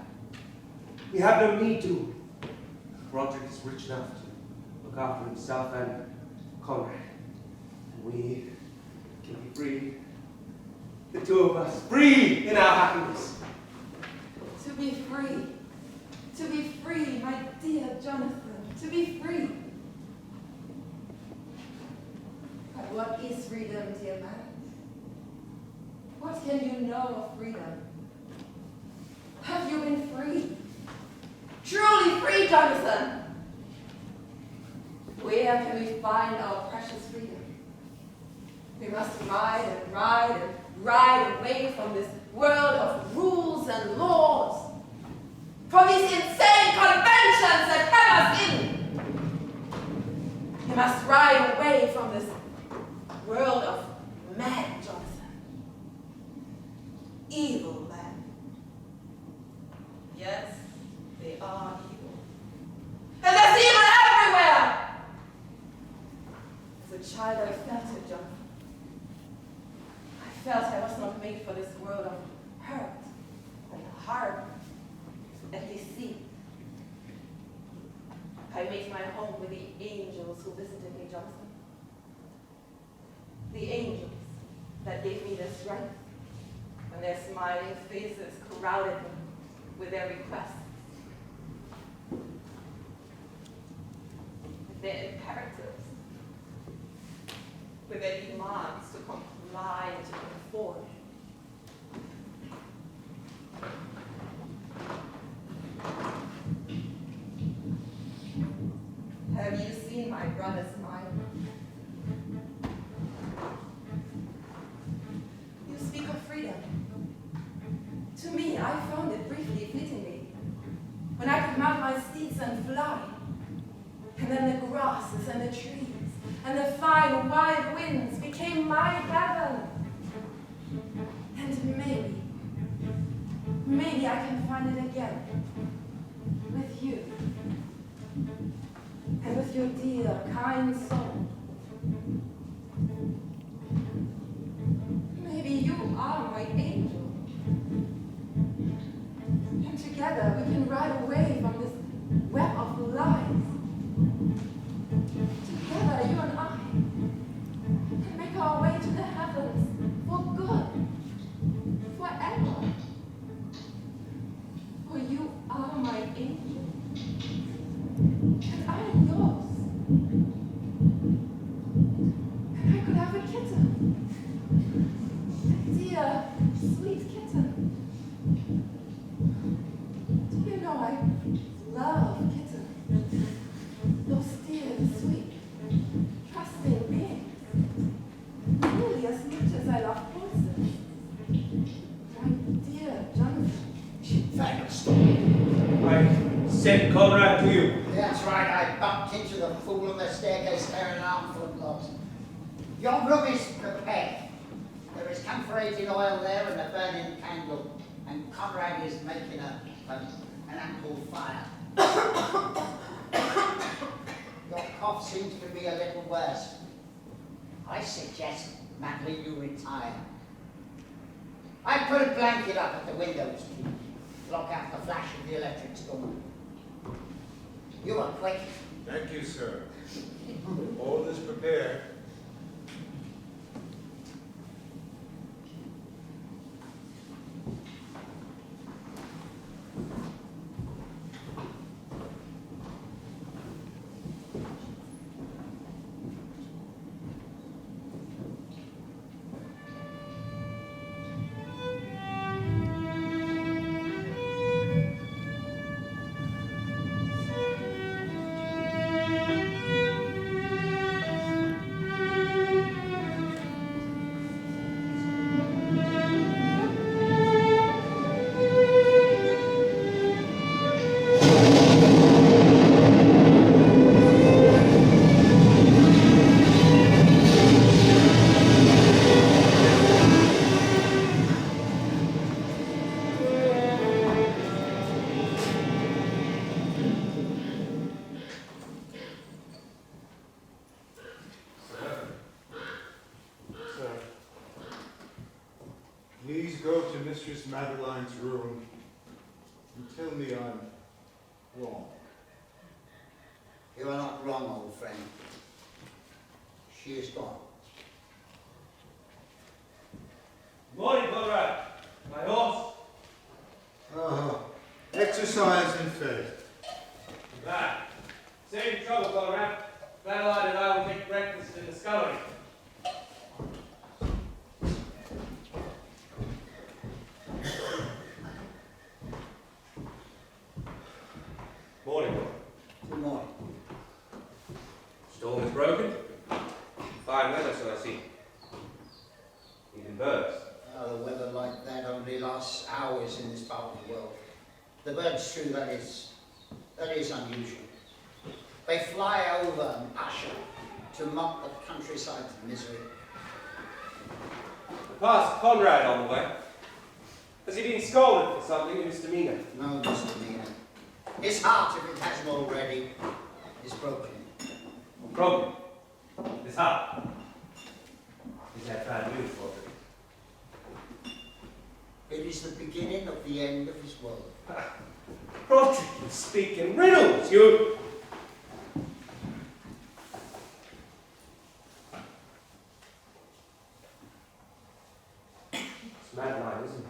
We have no need to. Roderick is rich enough to look after himself and Konrad. And we can be free. The 2 of us, free in our happiness. To be free. To be free, my dear Jonathan. To be free. But what is freedom, dear man? What can you know of freedom? Have you been free? Truly free, Jonathan! Where can we find our precious freedom? We must ride and ride and ride away from this world of rules and laws, from these insane conventions that hem us in. We must ride away from this world of men, Jonathan. Evil men. Yes, they are evil. And there's evil everywhere! As a child, I felt it, Jonathan. I felt I was not made for this world of hurt and harm and deceit. I made my home with the angels who visited me, Jonathan. The angels that gave me the strength when their smiling faces crowded me with their requests, with their imperatives, with their demands to comply and to conform. Have you seen my brother smile? You speak of freedom. To me, I found it briefly, fleetingly, when I could mount my steeds and fly. And then the grasses and the trees and the fine wild winds became my heaven. And maybe I can find it again with you. And with your dear, kind soul. Maybe you are my angel. And together we can ride away from this web of lies. Together, you and I can make our way to the heavens for good, forever. For you are my angel. And I am yours. And I could have a kitten. A dear, sweet kitten. Do you know I love kittens? Those dear, sweet, trusting beings. Really as much as I love horses. My dear Jonathan. Thanks. I sent Konrad to you. That's right, I bumped into the fool on the staircase there an armful of logs. Your room is prepared. There is camphorated oil there and a burning candle, and Konrad is making an ample fire. Your cough seems to be a little worse. I suggest, Madeline, you retire. I put a blanket up at the windows to block out the flash of the electric storm. You are quick. Thank you, sir. All is prepared. Please go to Mistress Madeline's room and tell me I'm wrong. You are not wrong, old friend. She is gone. Morning, Konrad. My horse. Exercise and faith. Back. Same trouble, Konrad. Madeline and I will take breakfast in the scullery. Morning, Konrad. Good morning. Storm is broken. Fine weather, so I see. Even birds. The weather like that only lasts hours in this part of the world. The birds, too, that is unusual. They fly over Usher to mock the countryside's misery. I passed Konrad on the way. Has he been scolded for something, a misdemeanor? No misdemeanor. His heart, if it hasn't already, is broken. Broken. His heart. Is that bad news for him? It is the beginning of the end of his world. Roderick, you speak in riddles, you... It's Madeline, isn't it?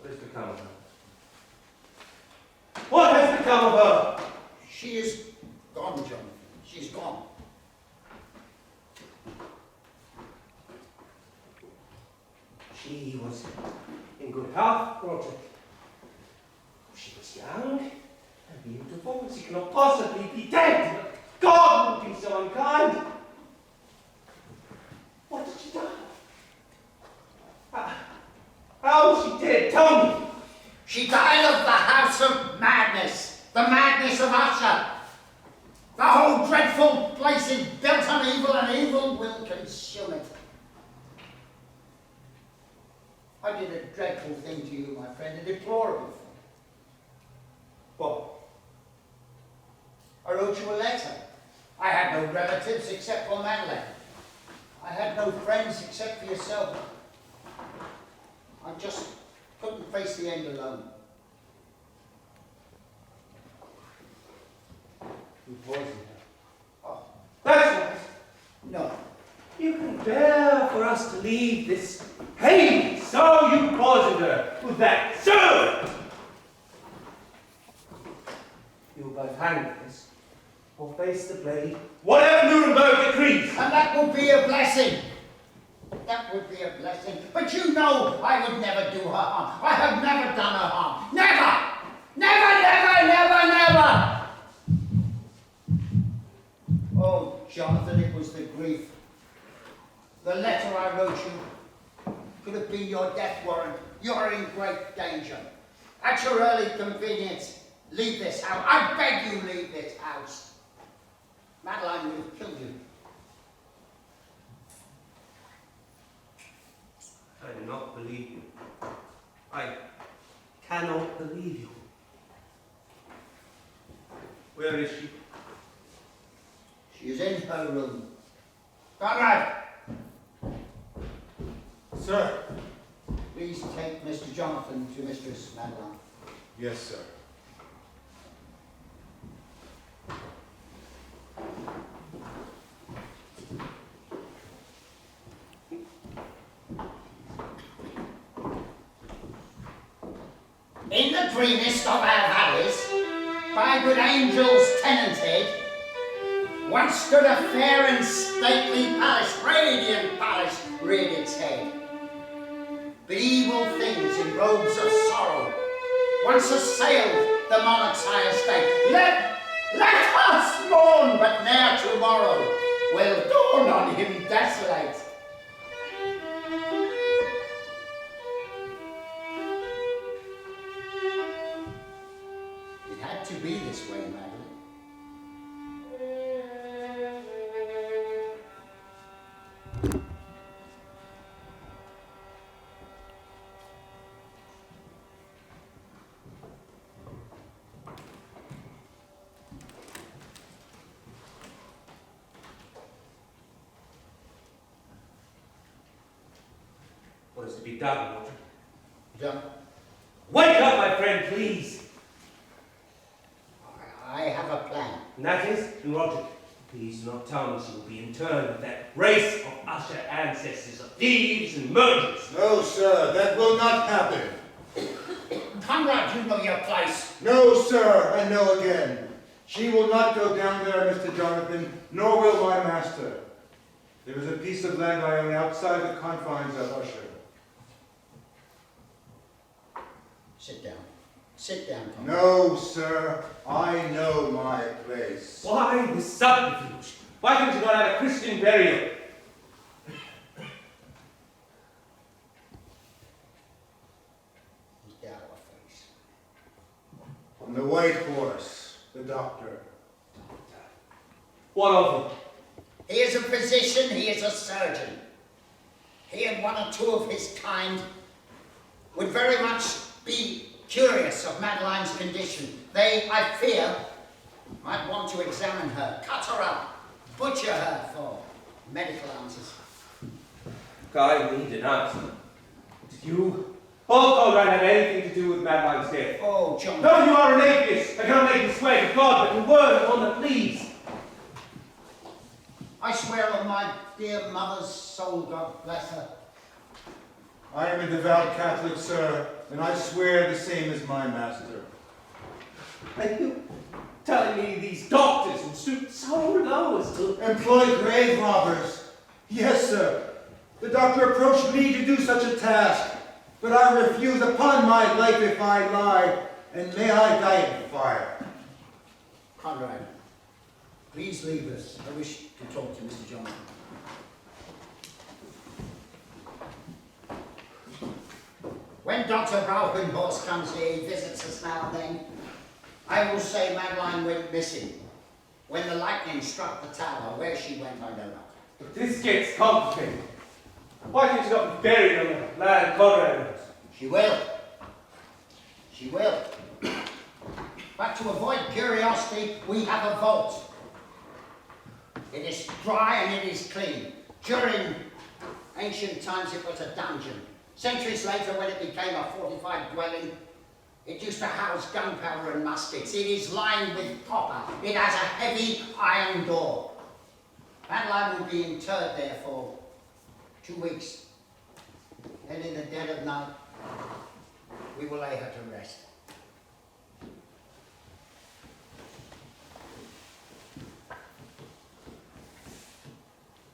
What has become of her? What has become of her? She is gone, Jonathan. She's gone. She was in good health, Roderick. She was young and beautiful. She cannot possibly be dead. God would be so unkind. What did she die? How she did? Tell me. She died of the house of madness. The madness of Usher. The whole dreadful place is built on evil, and evil will consume it. I did a dreadful thing to you, my friend, a deplorable thing. What? I wrote you a letter. I had no relatives except for Madeline. I had no friends except for yourself. I just couldn't face the end alone. You poisoned her. Oh, That's right. no. You can bear for us to leave this pain, so you poisoned her with that sword. You will both hang for this, or face the blade, whatever Nuremberg decrees. And that would be a blessing. That would be a blessing. But you know I would never do her harm. I have never done her harm. Never! Never, never, never, never! Oh, Jonathan, it was the grief. The letter I wrote you could have been your death warrant. You're in great danger. At your early convenience, leave this house. I beg you, leave this house. Madeline would have killed you. I do not believe you. I cannot believe you. Where is she? She is in her room. Konrad! Sir. Please take Mr. Jonathan to Mistress Madeline. Yes, sir. In the greenest of our valleys, by good angels tenanted, once stood a fair and stately palace, radiant palace reared its head. But evil things in robes of sorrow once assailed the monarch's high estate. Let us mourn, but ne'er tomorrow will dawn on him desolate. It had to be this way, Madeline. was to be done, Roderick. Done? Wake up, my friend, please. I have a plan. And that is, Roderick, please do not tell me she will be interred with that race of Usher ancestors of thieves and murderers. No, sir, that will not happen. Konrad, you know your place. No, sir, I know again. She will not go down there, Mr. Jonathan, nor will my master. There is a piece of land I own outside the confines of Usher. Sit down. Sit down, Konrad. No, sir, I know my place. Why this subterfuge? Why can't you not have a Christian burial? He's down our face. On the white horse, the doctor. What of him? He is a physician, he is a surgeon. He and one or two of his kind would very much be curious of Madeline's condition. They, I fear, might want to examine her, cut her up, butcher her for medical answers. I need an answer. Do you or Konrad have anything to do with Madeline's death? Oh, John. No, you are an atheist. I cannot make you swear to God, but your word of honor, please. I swear on my dear mother's soul, God bless her. I am a devout Catholic, sir, and I swear the same as my master. Are you telling me these doctors who stoop so low as to... Employ grave robbers? Yes, sir. The doctor approached me to do such a task, but I refuse upon my life if I lie, and may I die in fire. Konrad, please leave us. I wish to talk to Mr. Jonathan. When Dr. Brauchenhorst comes here, he visits us now and then. I will say Madeline went missing. When the lightning struck the tower, where she went, I don't know. But this gets complicated. Why can't you not be buried on the land Konrad owns? She will. She will. But to avoid curiosity, we have a vault. It is dry and it is clean. During ancient times, it was a dungeon. Centuries later, when it became a fortified dwelling, it used to house gunpowder and muskets. It is lined with copper. It has a heavy iron door. Madeline will be interred there for 2 weeks. Then in the dead of night, we will lay her to rest.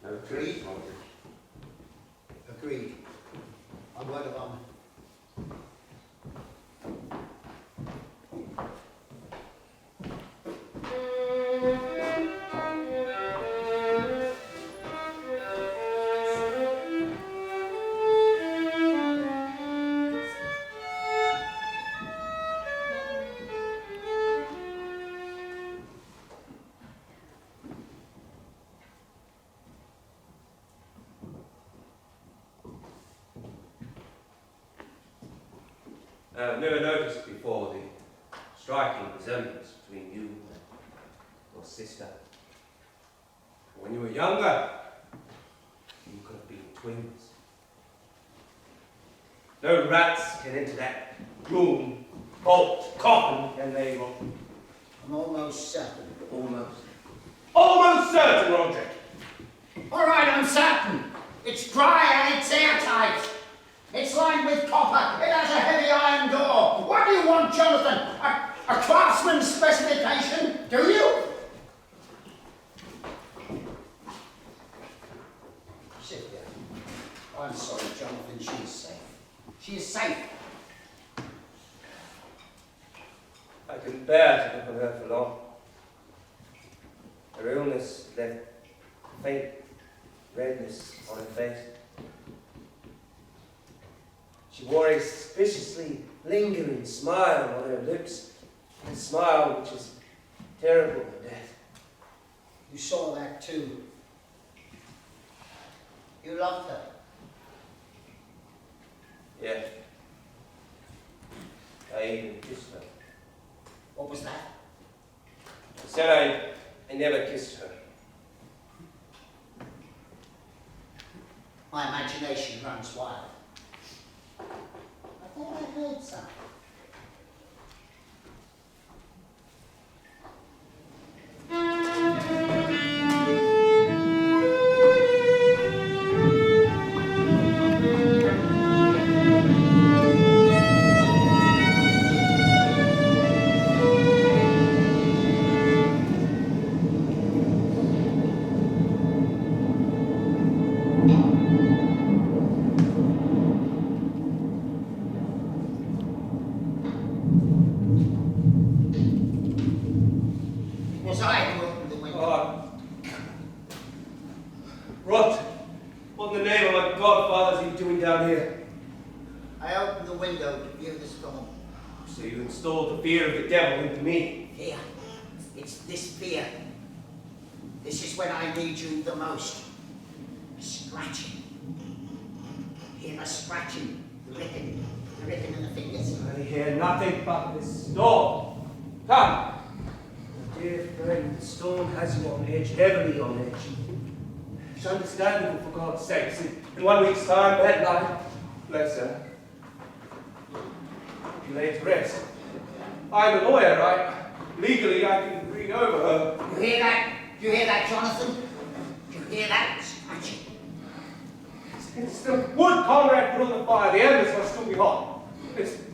Agreed? Agreed. A word of honor. I've never noticed before the striking resemblance between you and your sister. When you were younger, you could have been twins. No rats can enter that room, vault, coffin, can they, Roderick? I'm almost certain. Almost certain, Roderick. All right, I'm certain. It's dry and it's airtight. It's lined with copper. It has a heavy iron door. What do you want, Jonathan? A craftsman's specification? Do you? Sit there. I'm sorry, Jonathan. She is safe. She is safe. I can bear to look on her for long. Her illness left faint redness on her face. She wore a suspiciously lingering smile on her lips, a smile which is terrible in death. You saw that too. You loved her. Yes. I even kissed her. What was that? I said I never kissed her. My imagination runs wild. thought I heard something. Was I who opened the window? Rot! What in the name of my godfathers are you doing down here? I opened the window to view the storm. So you installed the fear of the devil into me. Fear. It's this fear. This is when I need you the most. Scratching. Hear the scratching, the ripping in the fingers. I hear nothing but this storm. Come! My dear friend, the storm has you on edge, heavily on edge. It's understandable, for God's sakes. In 1 week's time, Madeline, bless her, you lay to rest. I'm a lawyer, legally I can read over her. You hear that? You hear that, Jonathan? You hear that? Scratching. It's the wood Konrad put on the fire. The embers must still be hot.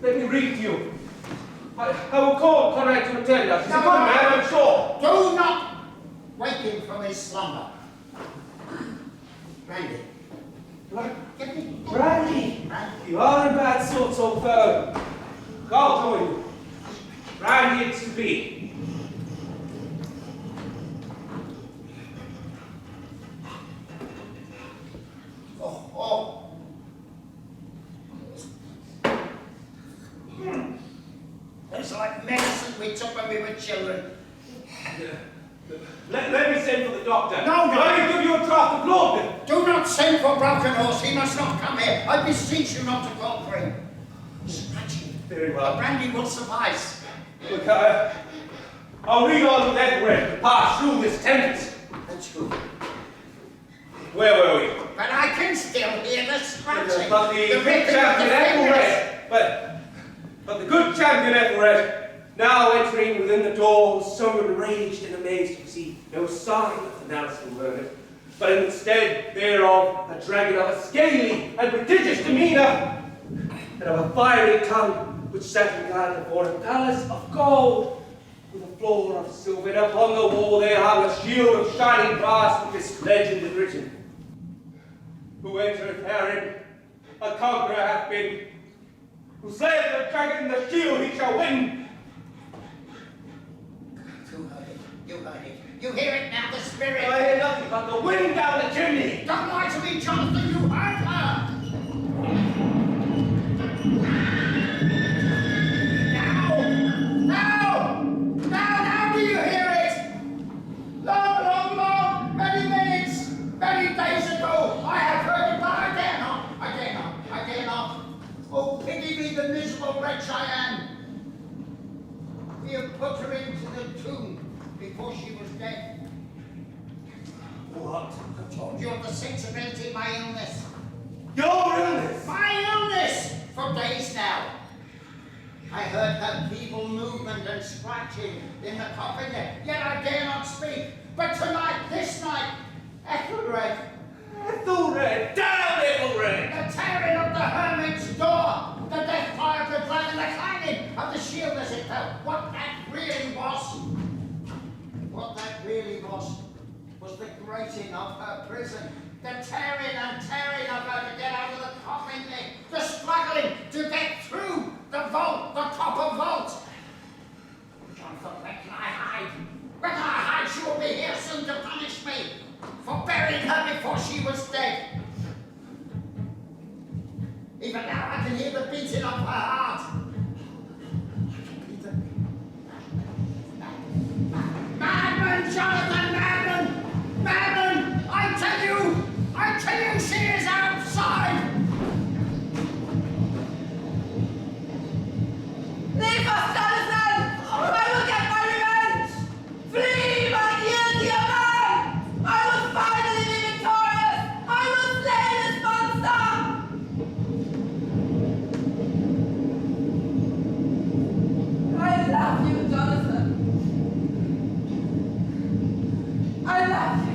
Let me read to you. I will call Konrad to attend us. He's a good man, I'm sure. Do not wake him from his slumber. Brandy. Get me. Brandy! You are a bad sort, old fellow. Karl join you. Brandy it's to be. Oh. It's like medicine we took when we were children. Let me send for the doctor. No. Let me give you a draught of laudanum. Do not send for Broken Horse. He must not come here. I beseech you not to call for him. Scratching. Very well. Brandy will suffice. Look, I'll read on with Edgar to pass through this tempest. That's good. Where were we? But I can still hear the scratching. But the good champion Ethelred, but the good champion Ethelred, now entering within the door, was so enraged and amazed to see no sign of the Nelson murder, but instead thereof a dragon of a scaly and prodigious demeanour, and of a fiery tongue, which sat in guard before a palace of gold, with a floor of silver, and upon the wall there hung a shield of shining brass, with this legend is written: Who entereth herein, a conqueror hath been. Who slayeth the dragon in the shield, he shall win. You heard it. You hear it now, the spirit. I hear nothing but the wind down the chimney. Don't lie to me, Jonathan. You heard her. Now, do you hear it? Long, many minutes, many days ago, I have heard it, but I dare not. Oh, pity me, the miserable wretch I am. We have put her into the tomb before she was dead. What? I told you of the sensibility of my illness. Your illness? My illness! For days now. I heard her feeble movement and scratching in the coffin, yet I dare not speak. But tonight, this night, Ethelred. Ethelred! Damn Ethelred! The tearing of the hermit's door, the death fire of the dragon, the clanging of the shield as it fell. What that really was the grating of her prison. The tearing of her to get out of the coffin, the struggling to get through the vault, the copper vault. Jonathan, where can I hide? Where can I hide? She will be here soon to punish me for burying her before she was dead. Even now I can hear the beating of her heart. Madman, Jonathan, madman! I tell you, she is outside! Leave us, Jonathan! I will get my revenge! Flee, my guilty man! I will finally be victorious! I will slay this monster! left.